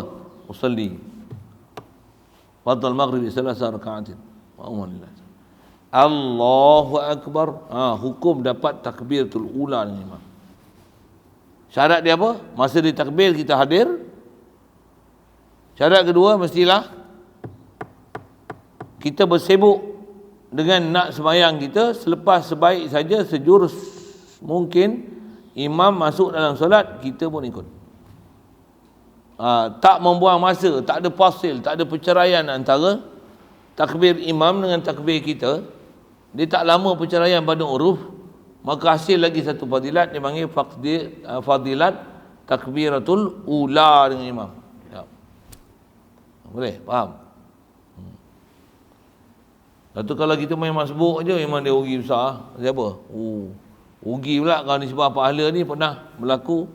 Speaker 1: Usalli. Fadal maghrib salasa raka'atin. Wa'umanillah. Allahu Akbar. Hukum dapat takbiratul ula dengan imam. Syarat dia apa? Masa dia takbir kita hadir. Syarat kedua mestilah kita bersibuk dengan nak sembahyang kita. Selepas sebaik saja sejurus mungkin imam masuk dalam solat, kita pun ikut. Tak membuang masa, tak ada fasil, tak ada perceraian antara takbir imam dengan takbir kita. Dia tak lama perceraian pada uruf, maka hasil lagi satu fadilat, dia panggil fadilat takbiratul ula dengan imam. Ya. Boleh? Faham? Lepas tu kalau kita main masbuk je, memang dia rugi besar. Siapa? Rugi pula kalau disebab pahala ni pernah berlaku.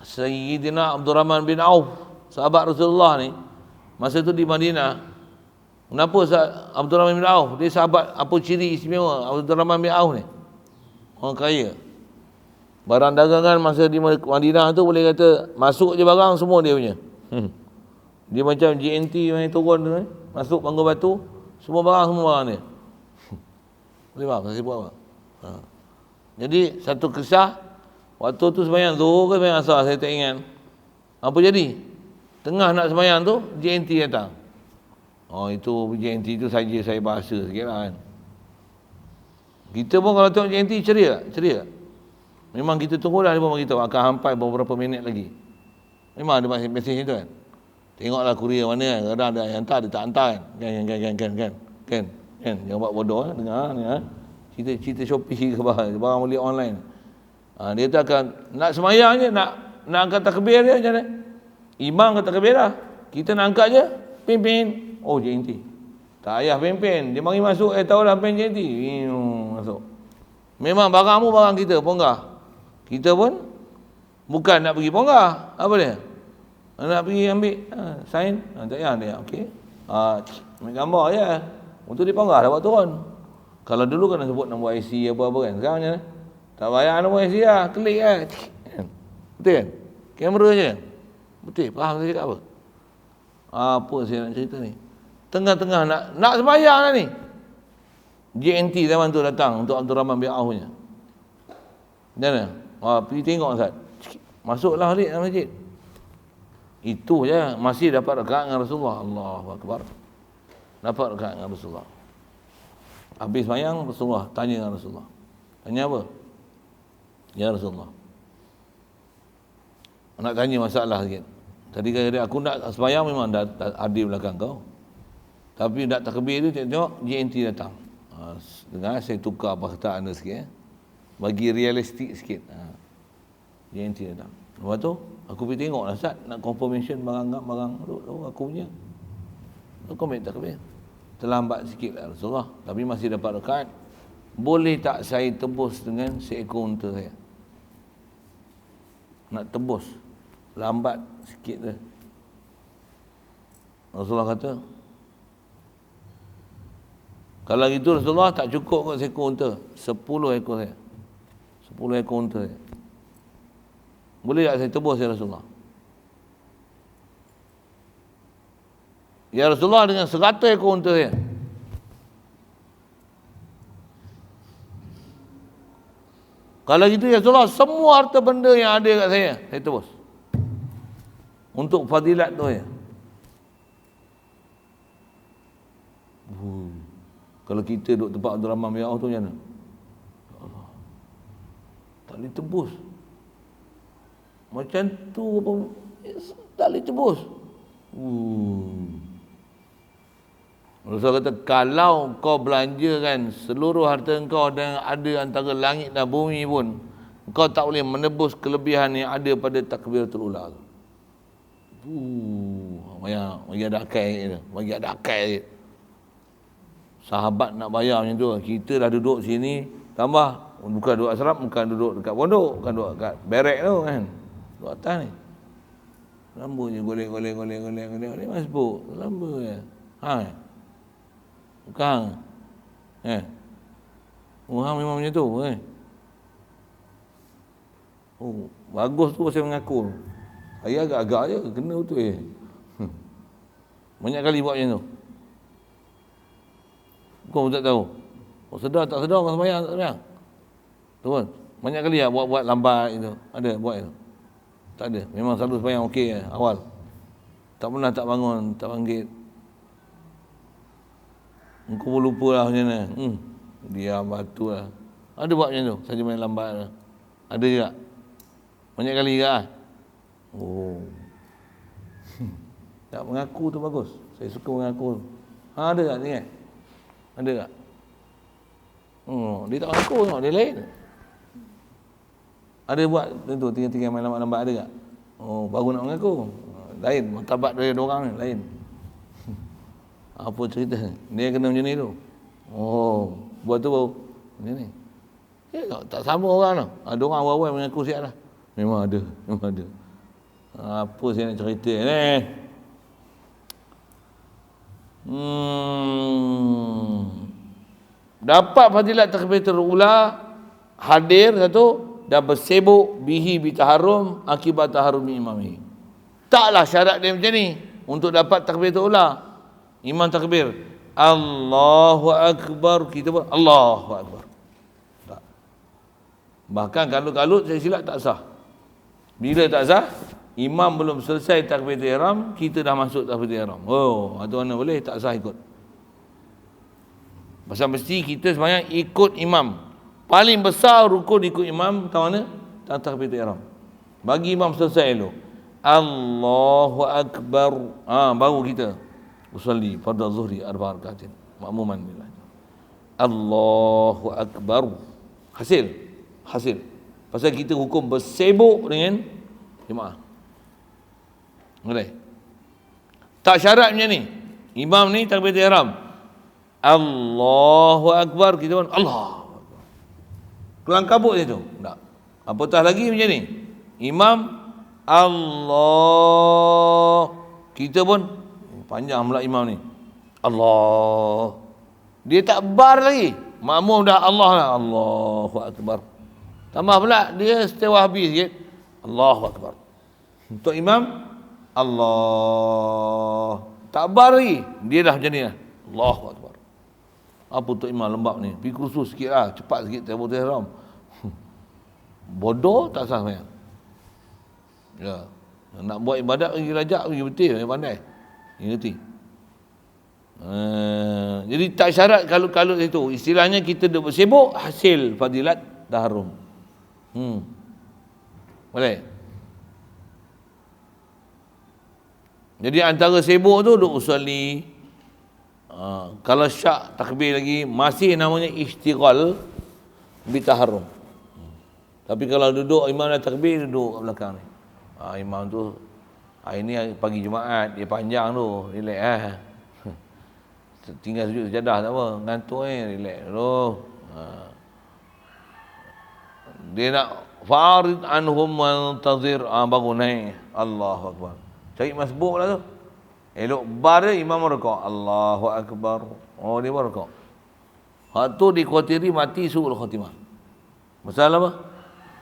Speaker 1: Sayyidina Abdul Rahman bin Auf, sahabat Rasulullah ni, masa tu di Madinah. Kenapa Abdul Rahman bin Auf? Dia sahabat, apa ciri istimewa Abdul Rahman bin Auf ni? Orang kaya. Barang dagangan masa di Madinah tu boleh kata masuk je barang semua dia punya. Dia macam JNT main turun tu, masuk Pagar Batu, semua barang dia. Boleh faham saya buat apa? Jadi satu kisah, waktu tu sembahyang zuhur ke sembahyang asar, saya tak ingat. Apa jadi? Tengah nak sembahyang tu, JNT datang. Itu JNT tu saja saya bahasa sikit lah kan. Kita pun kalau tengok JNT ceria. Memang kita tunggu dah, dia pun beritahu akan sampai beberapa minit lagi. Memang ada mesej itu kan. Tengoklah kurier mana kan, kadang ada yang hantar, dia tak hantar kan. Jangan buat bodoh dengar ni cerita Shopee ke barang beli online. Dia tu akan nak semayang je, nak angkat takbir dia macam mana? Imam kata takbir dah, kita nak angkat je, pimpin. JNT. Tak payah pimpin, dia mari masuk, tahu dah pimpin JNT. Masuk. Memang barangmu barang kita, ponggah. Kita pun bukan nak pergi ponggah. Apa dia? Nak pergi ambil sign, tak payah dia. Okey. Ambil gambar je. Untuk dia ponggah dapat turun. Kalau dulu kena sebut nombor IC apa-apa kan. Sekarang macam mana? Tak payah nombor IC lah, klik kan. Betul kan? Kamera je. Betul, faham saya cakap apa? Apa saya nak cerita ni? Tengah-tengah nak sembahyang lah ni. JNT zaman tu datang untuk Abdul Rahman bin Auf punya. Macam mana? Pergi tengok Ustaz. Masuklah balik dalam masjid. Itu je, masih dapat rakaat dengan Rasulullah. Allahu Akbar. Dapat rakaat dengan Rasulullah. Habis sembahyang, Rasulullah tanya dengan Rasulullah. Tanya apa? Ya Rasulullah, nak tanya masalah sikit. Tadi kata aku nak sembahyang, memang dah hadir belakang kau. Tapi nak takbir tu tengok JNT datang. Dengar saya tukar perkataan anda sikit bagi realistik sikit. JNT datang. Lepas tu aku pergi tengok lah Ustaz, nak confirmation barang tu aku punya. Aku ambil takbir. Terlambat sikit lah Rasulullah, tapi masih dapat rakaat. Boleh tak saya tebus dengan seekor unta saya? Nak tebus, lambat sikit dah. Rasulullah kata, kalau gitu Rasulullah tak cukup kot seekor unta, 10 ekor saya. 10 ekor unta saya. Boleh tak saya tebus ya Rasulullah? Ya Rasulullah, dengan 100 ekor unta saya. Kalau gitu ya Rasulullah, semua harta benda yang ada kat saya tebus. Untuk fadilat tu ya. Kalau kita duduk tempat Abdul Rahman bin Auf tu macam mana? Allah, tak boleh tebus. Macam tu apa? tak boleh tebus. Rasul kata, kalau kau belanjakan seluruh harta kau dan ada antara langit dan bumi pun, kau tak boleh menebus kelebihan yang ada pada takbiratul ula. Bagi ada akal, bagi ada akal. Sahabat nak bayar macam tu, kita dah duduk sini, tambah, bukan duduk asrap, bukan duduk dekat pondok, bukan duduk dekat berek tu kan, duduk atas ni. Lamba je, golek, masbuk, lamba je. Bukan. Hang memang macam tu kan. Bagus tu pasal mengaku. Saya agak-agak je, kena betul Banyak kali buat macam tu. Kau tak tahu. Sedar tak sedar orang sembahyang tak sembahyang. Tu kan. Banyak kali buat lambat itu. Ada buat itu. Tak ada. Memang selalu sembahyang okey awal. Tak pernah tak bangun, tak bangkit. Engkau pun lupa lah macam mana. Dia batu lah. Ada buat macam tu. Saja main lambat lah. Ada juga. Banyak kali juga lah. Tak mengaku tu bagus. Saya suka mengaku. Ada tak ni kan? Ada tak? Dia tak mengaku tau. Dia lain. Ada buat tu tinggal-tinggal main lambat-lambat ada tak? Baru nak mengaku. Lain. Martabat dari orang ni. Lain. Apa cerita? Dia kena macam ni tu. Buat tu baru. Macam ni. Tak sama orang tau. Ada orang awal-awal mengaku siap lah. Memang ada. Apa saya nak cerita ni? Dapat fadilat takbiratul ula, hadir satu, dan bersibuk bihi bitaharum akibat taharumi imami. Taklah syarat dia macam ni untuk dapat takbiratul ula. Imam takbir Allahu Akbar, kita pun Allahu Akbar. Tak. Bahkan kalut-kalut saya silap tak sah. Bila tak sah, imam belum selesai takbiratul ihram, kita dah masuk takbiratul ihram. Atau mana boleh tak sah ikut. Pasal mesti kita sembahyang ikut imam. Paling besar rukun ikut imam tahu mana? Takbiratul ihram. Bagi imam selesai dulu. Allahu Akbar. Baru kita usalli fardhu zuhri arba' rakaatin makmuman billah. Allahu Akbar. Hasil. Pasal kita hukum bersibuk dengan jemaah. Boleh. Tak syarat macam ni. Imam ni takbiratul ihram. Allahu Akbar, kita pun Allah. Kelang kabut dia tu. Tak. Apatah lagi macam ni. Imam Allah, kita pun panjang pula imam ni. Allah. Dia tak bar lagi. Makmum dah Allah lah. Allahu Akbar. Tambah pula dia setewa habis sikit. Allahu Akbar. Untuk imam Allah. Tak bar lagi. Dia dah macam ni lah. Allahu Akbar. Apa untuk imam lembab ni? Pergi kursus sikit lah. Cepat sikit takbiratul ihram. Bodoh tak sah semayang. Ya. Nak buat ibadat pergi rajak pergi betul. Yang pandai. Dia ngerti. Jadi tak syarat kalut-kalut itu. Istilahnya kita duduk bersibuk, hasil fadilat taharrum. Boleh. Jadi antara sibuk tu duduk usalli. Kalau syak takbir lagi, masih namanya istighal bitaharrum. Tapi kalau duduk imam dah takbir, duduk kat belakang ni. Imam tu hari ni pagi Jumaat, dia panjang tu, relax tinggal sujud sejadah tak apa, ngantuk relax dulu. Dia nak farid anhum muntazir, baru naik Allahu Akbar. Cari masbuk lah tu. Elok bar dia imam rukuk Allahu Akbar. Dia baru rukuk. Hak tu dikhawatiri mati su'ul khatimah. Masalah apa?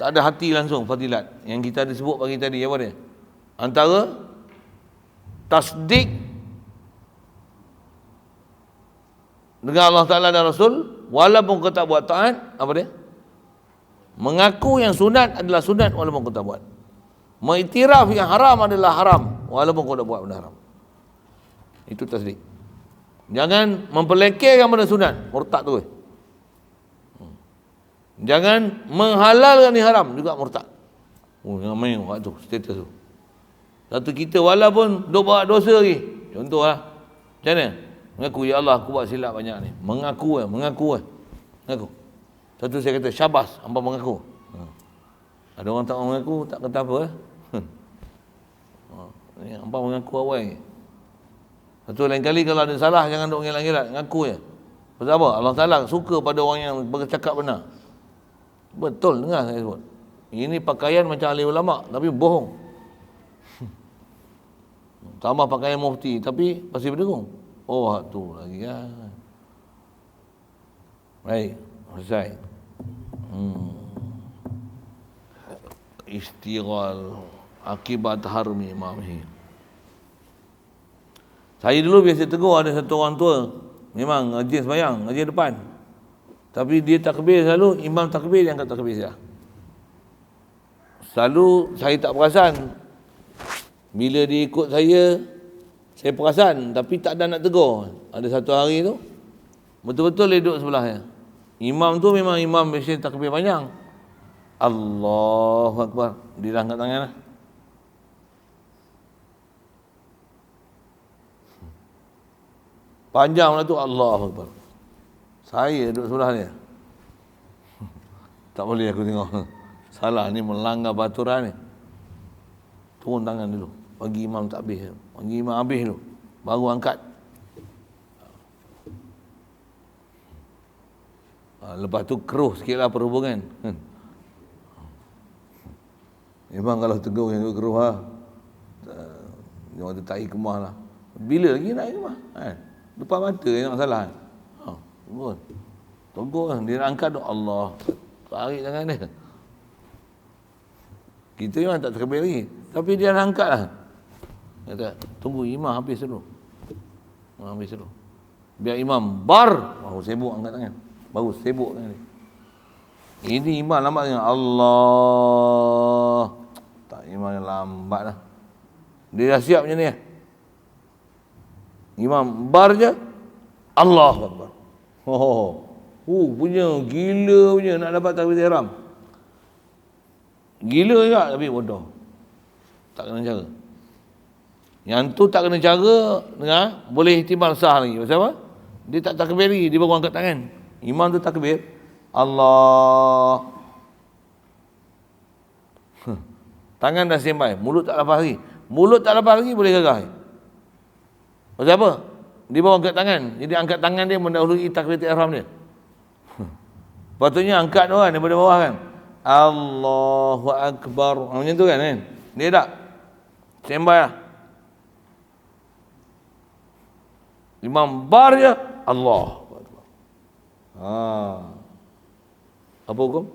Speaker 1: Tak ada hati langsung fadilat. Yang kita ada sebut pagi tadi apa dia? Antara tasdik dengan Allah Ta'ala dan Rasul, walaupun kau tak buat taat, apa dia? Mengaku yang sunat adalah sunat walaupun kau tak buat. Mengiktiraf yang haram adalah haram walaupun kau tak buat benda haram. Itu tasdik. Jangan mempelekehkan benda sunat, murtad tu. Jangan menghalalkan yang haram, juga murtad. Jangan main waktu tu, status tu. Satu kita walaupun duk buat dosa lagi. Contohlah. Macam mana? Mengaku, ya Allah, aku buat silap banyak ni. Mengaku. Satu saya kata, syabas, hangpa mengaku. Ada orang tak mengaku, tak kata apa. Hangpa mengaku awal. Satu lain kali kalau ada salah, jangan duk ngelak-ngelak, ngaku je. Pasal apa? Allah Ta'ala suka pada orang yang bercakap benar. Betul, dengar saya sebut. Ini pakaian macam ahli ulama, tapi bohong. Tambah pakaian mufti, tapi pasti berdengung. Oh, tu lagi kan. Baik, selesai. Istighal akibat harmi imamhi. Saya dulu biasa tegur ada satu orang tua. Memang rajin sembahyang, rajin depan. Tapi dia takbir selalu, imam takbir dia angkat takbir saya. Selalu saya tak perasan. Bila dia ikut saya perasan. Tapi tak ada nak tegur. Ada satu hari tu, betul-betul dia duduk sebelahnya. Imam tu memang imam biasa takbir panjang. Allahu Akbar. Dia dah angkat tangan lah. Panjang lah tu, Allahu Akbar. Saya duduk sebelah dia. Tak boleh aku tengok. Salah ni, melanggar peraturan ni. Turun tangan dulu. Bagi imam takbir. Bagi imam habis dulu. Baru angkat. Lepas tu keruh sikit lah perhubungan. Memang kalau tegur yang tu keruh lah. Dia orang tu tak kemah lah. Bila lagi nak kemah? Depan mata yang salah. Tegur lah. Dia nak angkat tu, Allah. Tarik tangan dia. Kita memang tak terkebir lagi. Tapi dia nak angkat lah. Kata, tunggu imam habis dulu. Biar imam bar. Baru sibuk angkat tangan. Baru sibuk tangan dia. Ini imam lambat dengan Allah. Tak, imam yang lambat lah. Dia dah siap macam ni. Imam bar je, Allah Akbar. Punya gila punya nak dapat takbiratul ihram. Gila juga tapi bodoh. Tak kena cara. Yang tu tak kena cara, dengar, boleh ihtimal sah lagi. Pasal apa? Dia tak takbiri, dia baru angkat tangan. Imam tu takbir, Allah. Tangan dah sembai, mulut tak lepas lagi. Mulut tak lepas lagi boleh gagah. Pasal apa? Dia bawa angkat tangan. Jadi angkat tangan dia mendahului takbiratul ihram dia. Patutnya angkat tu kan daripada bawah kan. Allahu Akbar. Macam tu kan. Dia tak. Sembai lah. Imam bar je. Allah. Apa hukum?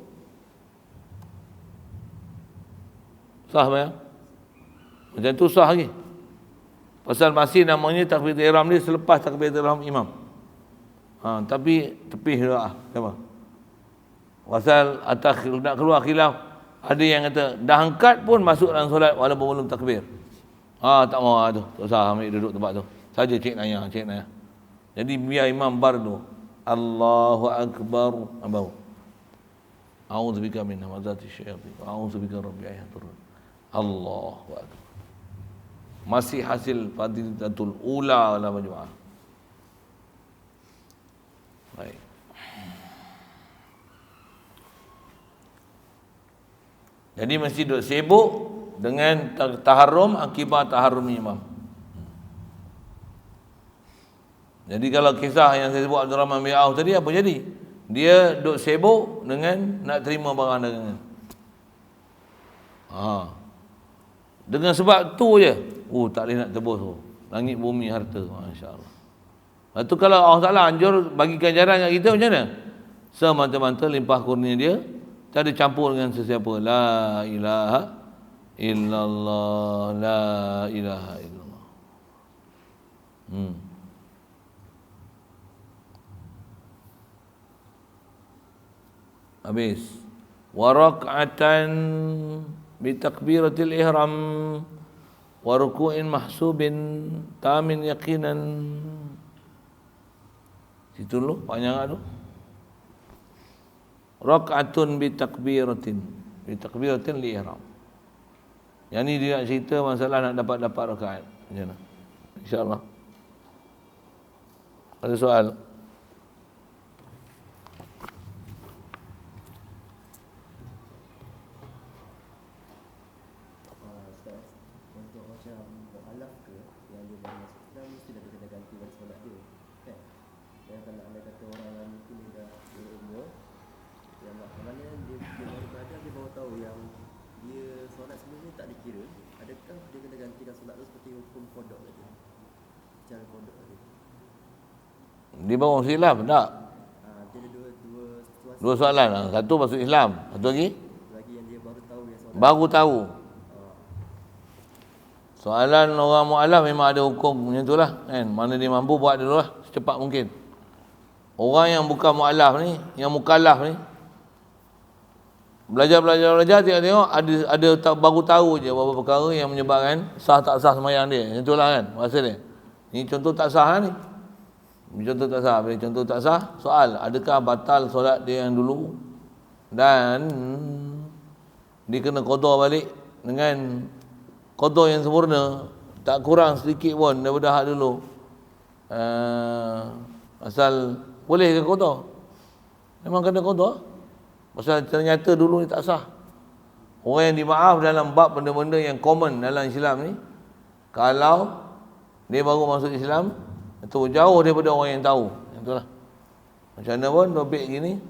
Speaker 1: Sah bayang? Macam tu sah lagi. Pasal masih namanya takbiratul ihram dia selepas takbiratul ihram imam. Tapi tepih dah. Apa? Pasal atas nak keluar khilaf, ada yang kata dah angkat pun masuk dalam solat walaupun belum takbir. Tak mau tu. Tak usah ambil duduk tempat tu. Saja cek naya. Jadi biar imam bar tu. Allahu Akbar. Abau. A'udzubika min hamazati syaitan. A'udzubika rabbi ayaturun. Allahu Akbar. Masih hasil fadilatul ula dalam majmu'ah. Baik. Jadi mesti duduk sibuk dengan taharrum akibat taharrum imam. Jadi kalau kisah yang saya sebut Abdul Rahman bin Auf tadi apa jadi? Dia duduk sibuk dengan nak terima barang dagangan. Dengan sebab tu je. Tak boleh nak tebus tu. Langit bumi harta. Masya-Allah. Lepas tu kalau Allah Ta'ala anjur bagi ganjaran kat kita macam mana? Semata-mata limpah kurnia dia. Tak ada campur dengan sesiapa. La ilaha illallah. La ilaha illallah. Habis. Wa rak'atan bi takbiratil ihram wa ruku'in mahsubin tamin yaqinan. Situ dulu panjang tu. Rak'atun bi takbiratin li ihram. Yang ni dia nak cerita masalah nak dapat rakaat. Macam mana? InsyaAllah. Ada soal? Dia baru masuk Islam tak? Dua soalan. Satu masuk Islam, satu lagi
Speaker 2: yang dia baru tahu yang solat.
Speaker 1: baru tahu. Soalan orang mu'alaf memang ada hukum macam tu lah kan. Mana dia mampu buat dulu lah secepat mungkin. Orang yang bukan mu'alaf ni, yang mukallaf ni, belajar tengok ada baru tahu je beberapa perkara yang menyebabkan sah tak sah sembahyang dia. Macam tu lah kan maksud dia. Ni contoh tak sah ni. Contoh tak sah. Bila contoh tak sah, soal adakah batal solat dia yang dulu dan dia kena qada balik dengan qada yang sempurna, tak kurang sedikit pun daripada hak dulu. Asal boleh ke qada? Memang kena qada. Pasal ternyata dulu ni tak sah. Orang yang dimaaf dalam bab benda-benda yang common dalam Islam ni, kalau dia baru masuk Islam, itu jauh daripada orang yang tahu. Itulah. Macam mana pun topik gini.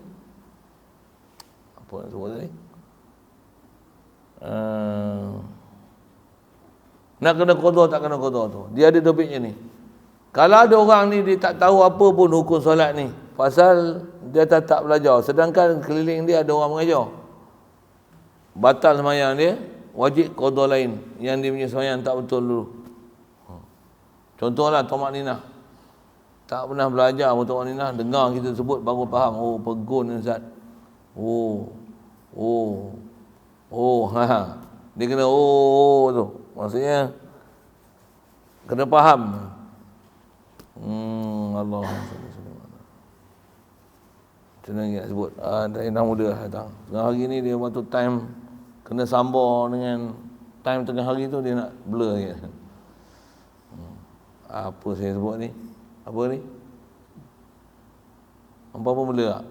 Speaker 1: Apa nak sebut tadi? Nak kena qada tak kena qada tu. Dia ada topiknya ni. Kalau ada orang ni dia tak tahu apa pun hukum solat ni, pasal dia tak belajar, sedangkan keliling dia ada orang mengajar, batal sembahyang dia, wajib qada lain yang dia punya sembahyang tak betul dulu. Contohlah tamak ninah. Tak pernah belajar pun tamak ninah, dengar kita sebut baru faham. Oh, pegun Ustaz. Dia kena tu. Maksudnya kena faham. Allah. Macam mana nak sebut? Dah muda datang. Tengah hari ni dia waktu time kena sambor dengan time tengah hari tu dia nak blur je. Apa saya sebut ni? Apa ni? Hampa pun blur tak?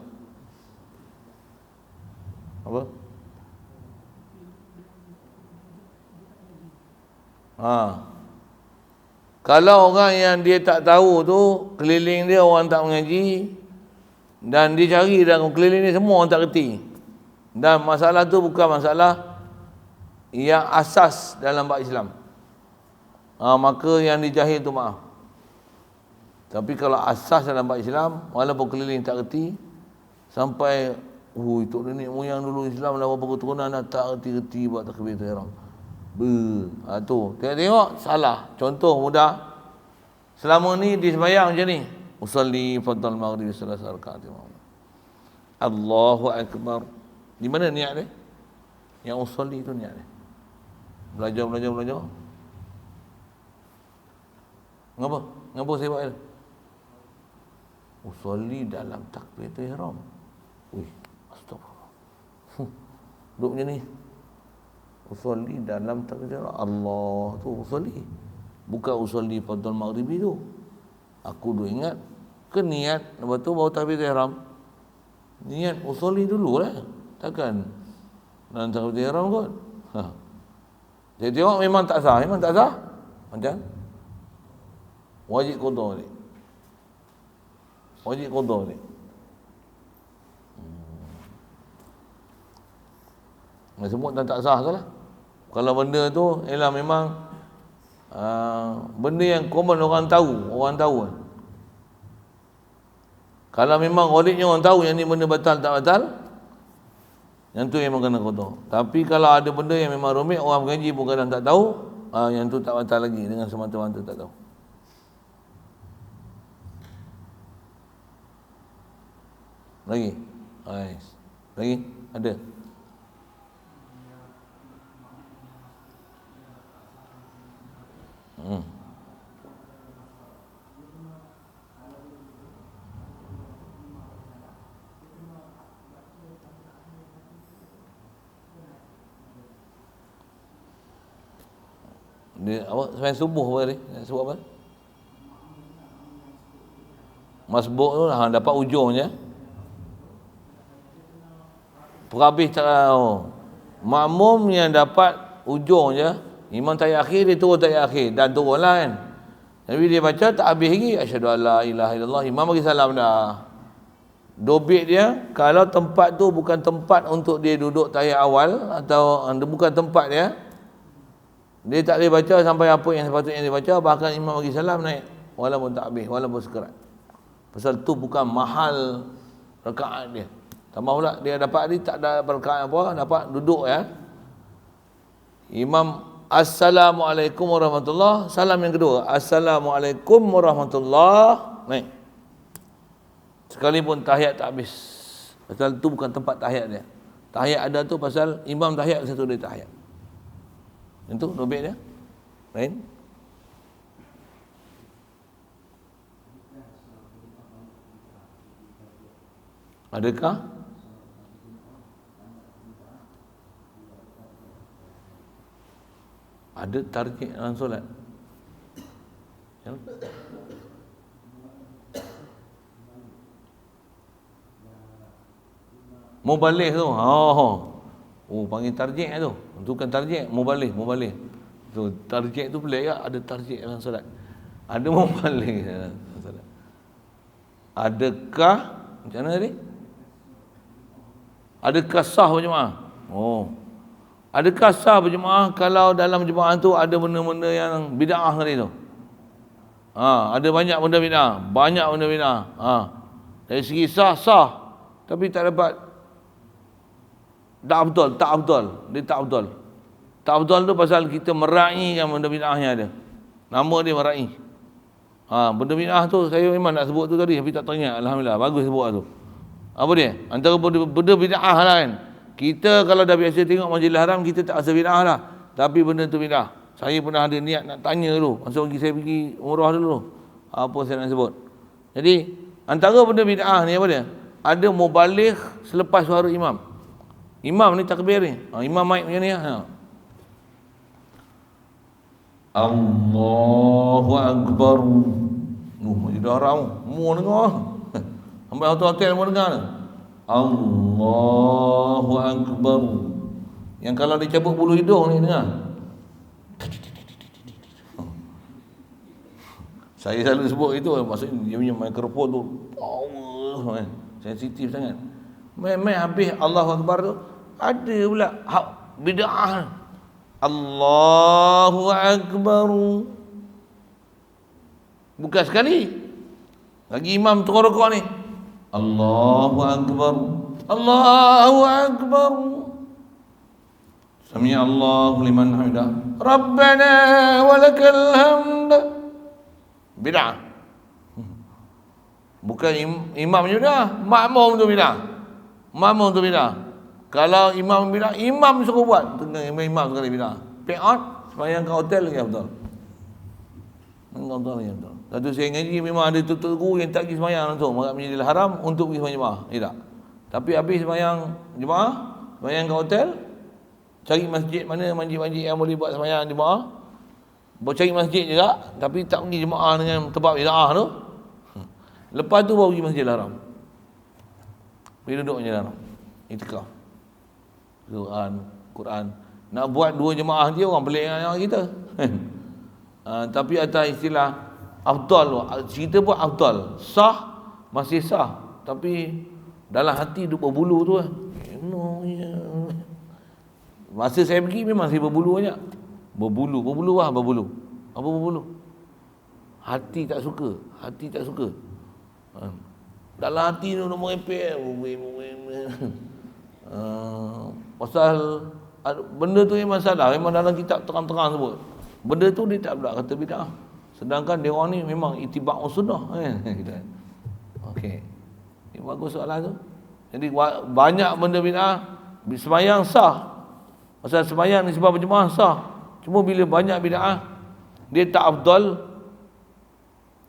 Speaker 1: Apa? Kalau orang yang dia tak tahu tu, keliling dia orang tak mengaji, dan dia cari dalam keliling dia semua orang tak reti. Dan masalah tu bukan masalah yang asas dalam bab Islam. Maka yang dijahil tu maaf. Tapi kalau asas dalam bab Islam, walaupun keliling tak reti, sampai itu nenek moyang dulu Islam dah berapa keturunan dah tak reti-reti buat takbiratul ihram. Tu tengok salah. Contoh mudah. Selama ni di sembahyang macam ni, usalli fardal maghrib salasa rakaat. Allahu akbar. Di mana niat dia? Yang usalli tu niat dia. Belajar. Ngapa saya buat dia? Usalli dalam takbiratul ihram. Astagfirullah. Duduk macam ni. Usolli dalam takbir Allah tu usolli. Bukan usolli fardhu maghribi tu. Aku duk ingat ke niat lepas tu baru takbir ihram. Niat usolli dululah. Takkan dalam takbir ihram kot. Jadi tengok memang tak sah, Macam wajib qada ni. Nak sebut dan tak sah tu lah. Kalau benda tu ialah memang benda yang common orang tahu kan. Kalau memang ghalibnya orang tahu yang ni benda batal tak batal, yang tu memang kena qada. Tapi kalau ada benda yang memang rumit, orang mengaji pun kadang tak tahu, yang tu tak batal lagi dengan semata-mata tak tahu. Lagi? Lagi? Ada? Dia apa sembahyang subuh apa tadi? Nak sebut apa? Masbuk tu lah dapat ujungnya. Perhabis tak tahu. Makmum yang dapat ujungnya, imam tahiyat akhir dia turun tahiyat akhir dan turunlah kan. Tapi dia baca tak habis lagi, asyhadu alla ilaha illallah, imam bagi salam dah. Dobit dia kalau tempat tu bukan tempat untuk dia duduk tahiyat awal atau bukan tempat dia tak boleh baca sampai apa yang sepatutnya dia baca, bahkan imam bagi salam naik walaupun tak habis, walaupun sekerat. Pasal tu bukan mahal rakaat dia. Tambah pula dia dapat ni tak ada rakaat apa, dapat duduk Imam Assalamualaikum warahmatullahi, salam yang kedua Assalamualaikum warahmatullahi, naik. Sekalipun tahiyat tak habis. Pasal tu bukan tempat tahiyat dia. Tahiyat ada tu pasal imam tahiyat satu dia tahiyat. Itu dobit dia. Lain. Adakah ada tarjih dalam solat? Muballigh tu. Panggil tarjih tu. Itu kan tarjih, muballigh. Tu tarjih tu pelik ada tarjih dalam solat. Ada muballigh dalam solat. Adakah macam mana tadi? Adakah sah berjemaah? Adakah sah berjemaah kalau dalam jemaah tu ada benda-benda yang bid'ah tadi tu? Ada banyak benda bid'ah. Dari segi sah. Tapi tak dapat. Tak betul. Dia tak betul. Tak betul tu pasal kita meraihkan benda bid'ah yang ada. Nama dia meraih. Benda bid'ah tu saya memang nak sebut tu tadi tapi tak teringat. Alhamdulillah, bagus sebut tu. Apa dia? Antara benda bid'ah lah kan. Kita kalau dah biasa tengok Majlis Haram, kita tak rasa bid'ah lah. Tapi benda tu bid'ah. Saya pernah ada niat nak tanya dulu. Masa saya pergi umrah dulu. Apa saya nak sebut. Jadi, antara benda bid'ah ni apa dia? Ada mubaligh selepas suara imam. Imam ni takbir ni. Imam mic macam ni. Allahu Akbar. Majlis Haram. Mu dengar. Sampai hotel-hotel mu dengar ni. Allahu Akbar. Yang kalau dia cabut bulu hidung ni dengar. Saya selalu sebut itu, maksudnya dia punya mikrofon tu power kan, sensitif sangat. Mai habis Allahu Akbar tu ada pula bid'ah. Allahu Akbar. Bukan sekali. Lagi imam tengah rukuk ni. Allahu Akbar. Allahu Akbar. Sami'a Allahu liman hamidah. Rabbana walakal hamd. Bid'ah. Bukan imam je dah, makmum tu bid'ah. Kalau imam bid'ah, imam suruh buat. Tengah imam sekali bid'ah. Pay out, sembahyang kat hotel lagi betul. Betul. Satu saya ngaji memang ada tutup guru yang tak pergi sembahyang langsung kat Masjidil Haram untuk pergi sembahyang jemaah. Tak. Tapi habis sembahyang jemaah, sembahyang kat hotel, cari masjid mana masjid-masjid yang boleh buat sembahyang jemaah. Cari masjid juga, tapi tak pergi jemaah dengan tempat bid'ah tu. Lepas tu baru pergi Masjidil Haram. Pergi duduk Masjidil Haram. Itikaf. Quran. Nak buat dua jemaah dia orang pelik dengan kita. Tapi atas istilah afdal, kita buat afdal, sah, masih sah, tapi dalam hati duk berbulu tu masa saya pergi memang saya berbulu banyak. Berbulu. Apa berbulu? Hati tak suka. Dalam hati tu nak merepek. Pasal benda tu memang salah. Memang dalam kitab terang-terang sebut. Benda tu dia tak pula kata bid'ah. Sedangkan dia orang ni memang itibak sunnah kan. Okey. Ini bagus soalan tu. Jadi banyak benda bid'ah, sembahyang sah. Pasal sembahyang ni sebab berjemaah sah. Cuma bila banyak bid'ah, dia tak afdal.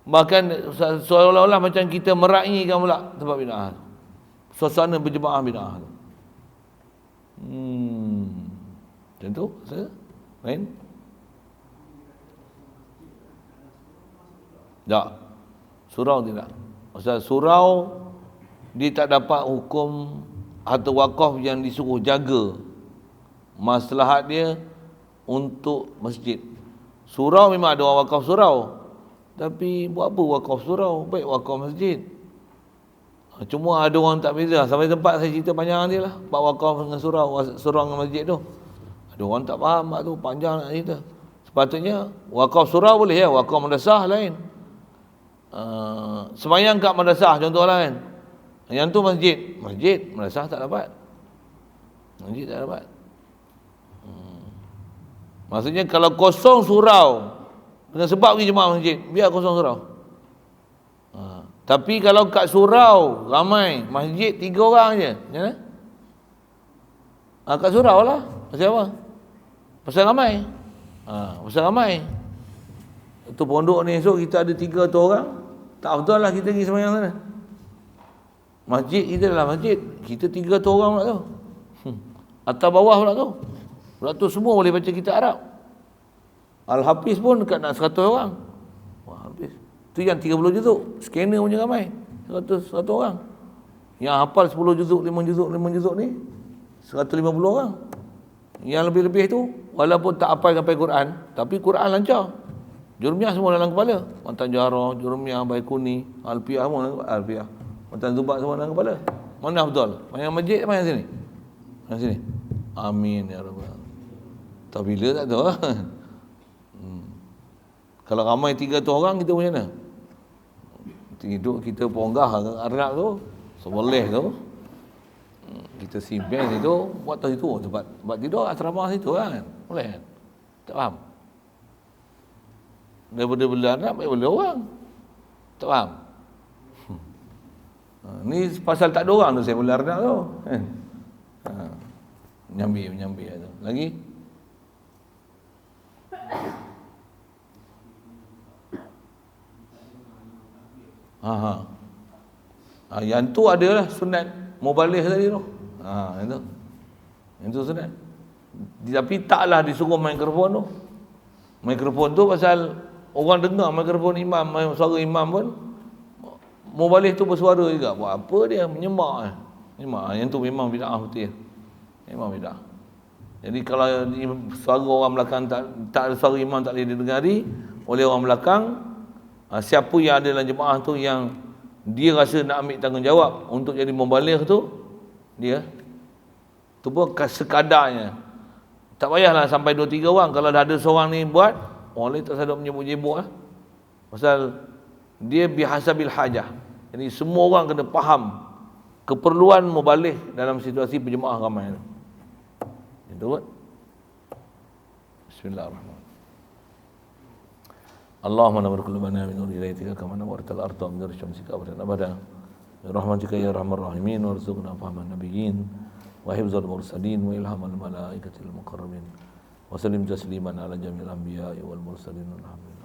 Speaker 1: Bahkan seolah-olah macam kita meraihkan pula tempat bid'ah. Suasana berjemaah bid'ah tu. Macam tu, lain. Tak. Surau tidak. Pasal surau dia tak dapat hukum harta wakaf yang disuruh jaga. Maslahat dia untuk masjid. Surau memang ada orang wakaf surau. Tapi buat apa wakaf surau? Baik wakaf masjid. Cuma ada orang tak beza. Sampai tempat saya cerita panjang dia lah. Bab wakaf dengan surau dengan masjid tu. Ada orang tak faham bab tu, panjang nak cerita. Sepatutnya wakaf surau boleh ya, wakaf madrasah lain. Sembahyang kat madrasah contohlah kan. Yang tu masjid, madrasah tak dapat. Masjid tak dapat. Maksudnya kalau kosong surau dengan sebab pergi jemaah masjid, biar kosong surau. Tapi kalau kat surau ramai, masjid 3 orang je. Macam mana? Kat surau lah. Pasal apa? Pasal ramai. Pasal ramai. Tu pondok ni esok kita ada 3 tu orang. Tak betul lah kita pergi sembahyang sana. Masjid kita adalah masjid. Kita 3 tu orang pula tu. Atas bawah pula tu. Pula tu semua boleh baca kitab Arab. Al-Hafiz pun dekat nak 100 orang. Wah, habis. Tu yang 30 juzuk. Scanner punya ramai. 100 orang. Yang hafal 10 juzuk, 5 juzuk ni 150 orang. Yang lebih-lebih tu walaupun tak hafal sampai Quran, tapi Quran lancar. Jurumiyah semua dalam kepala. Matan Jarah, Jurumiyah, Baikuni, Alfiyah semua Alfiyah. Matan Zubat semua dalam kepala. Mana betul? Yang masjid apa yang sini? Yang sini. Amin ya rabbal. Tak bila tak tahu. Kalau ramai 300 orang kita macam mana? Tidur kita ponggah Arab tu, seboleh tu. Kita simpan situ, buat tahu situ tempat tidur asrama situ kan. Boleh kan? Tak faham. Daripada bela Arab baik bela orang. Tak faham. Ni pasal tak ada orang tu saya bela Arab tu. Menyambi tu. Lagi? Yang tu adalah sunat muballigh tadi tu. Yang tu sunat. Tapi taklah disuruh mikrofon tu. Mikrofon tu pasal orang dengar mikrofon imam, suara imam pun muballigh tu bersuara juga. Buat apa dia menyemak. Yang tu memang bid'ah betul. Memang bid'ah. Jadi kalau suara orang belakang tak ada suara imam tak boleh didengari oleh orang belakang, siapa yang ada dalam jemaah tu yang dia rasa nak ambil tanggungjawab untuk jadi mubaligh tu, dia tu pun sekadarnya. Tak payahlah sampai 2-3 orang. Kalau dah ada seorang ni buat, orang lain tak sadar menyebut-nyebut lah. Pasal dia bihasabil hajah. Jadi semua orang kena faham keperluan mubaligh dalam situasi berjemaah ramai tu. Itu kan? Bismillahirrahmanirrahim. Allahumma nawwir qulubana min nur hidayatika kama nawwartal arda min nur syamsika abadan abada. Bi rahmatika ya arhamar rahimin warzuqna fahman nabiyyin wa hifdzal mursalin wa ilhamal malaikatil muqarrabin. Wa sallim tasliman ala jamil anbiya'i wal mursalin. Alhamdulillah.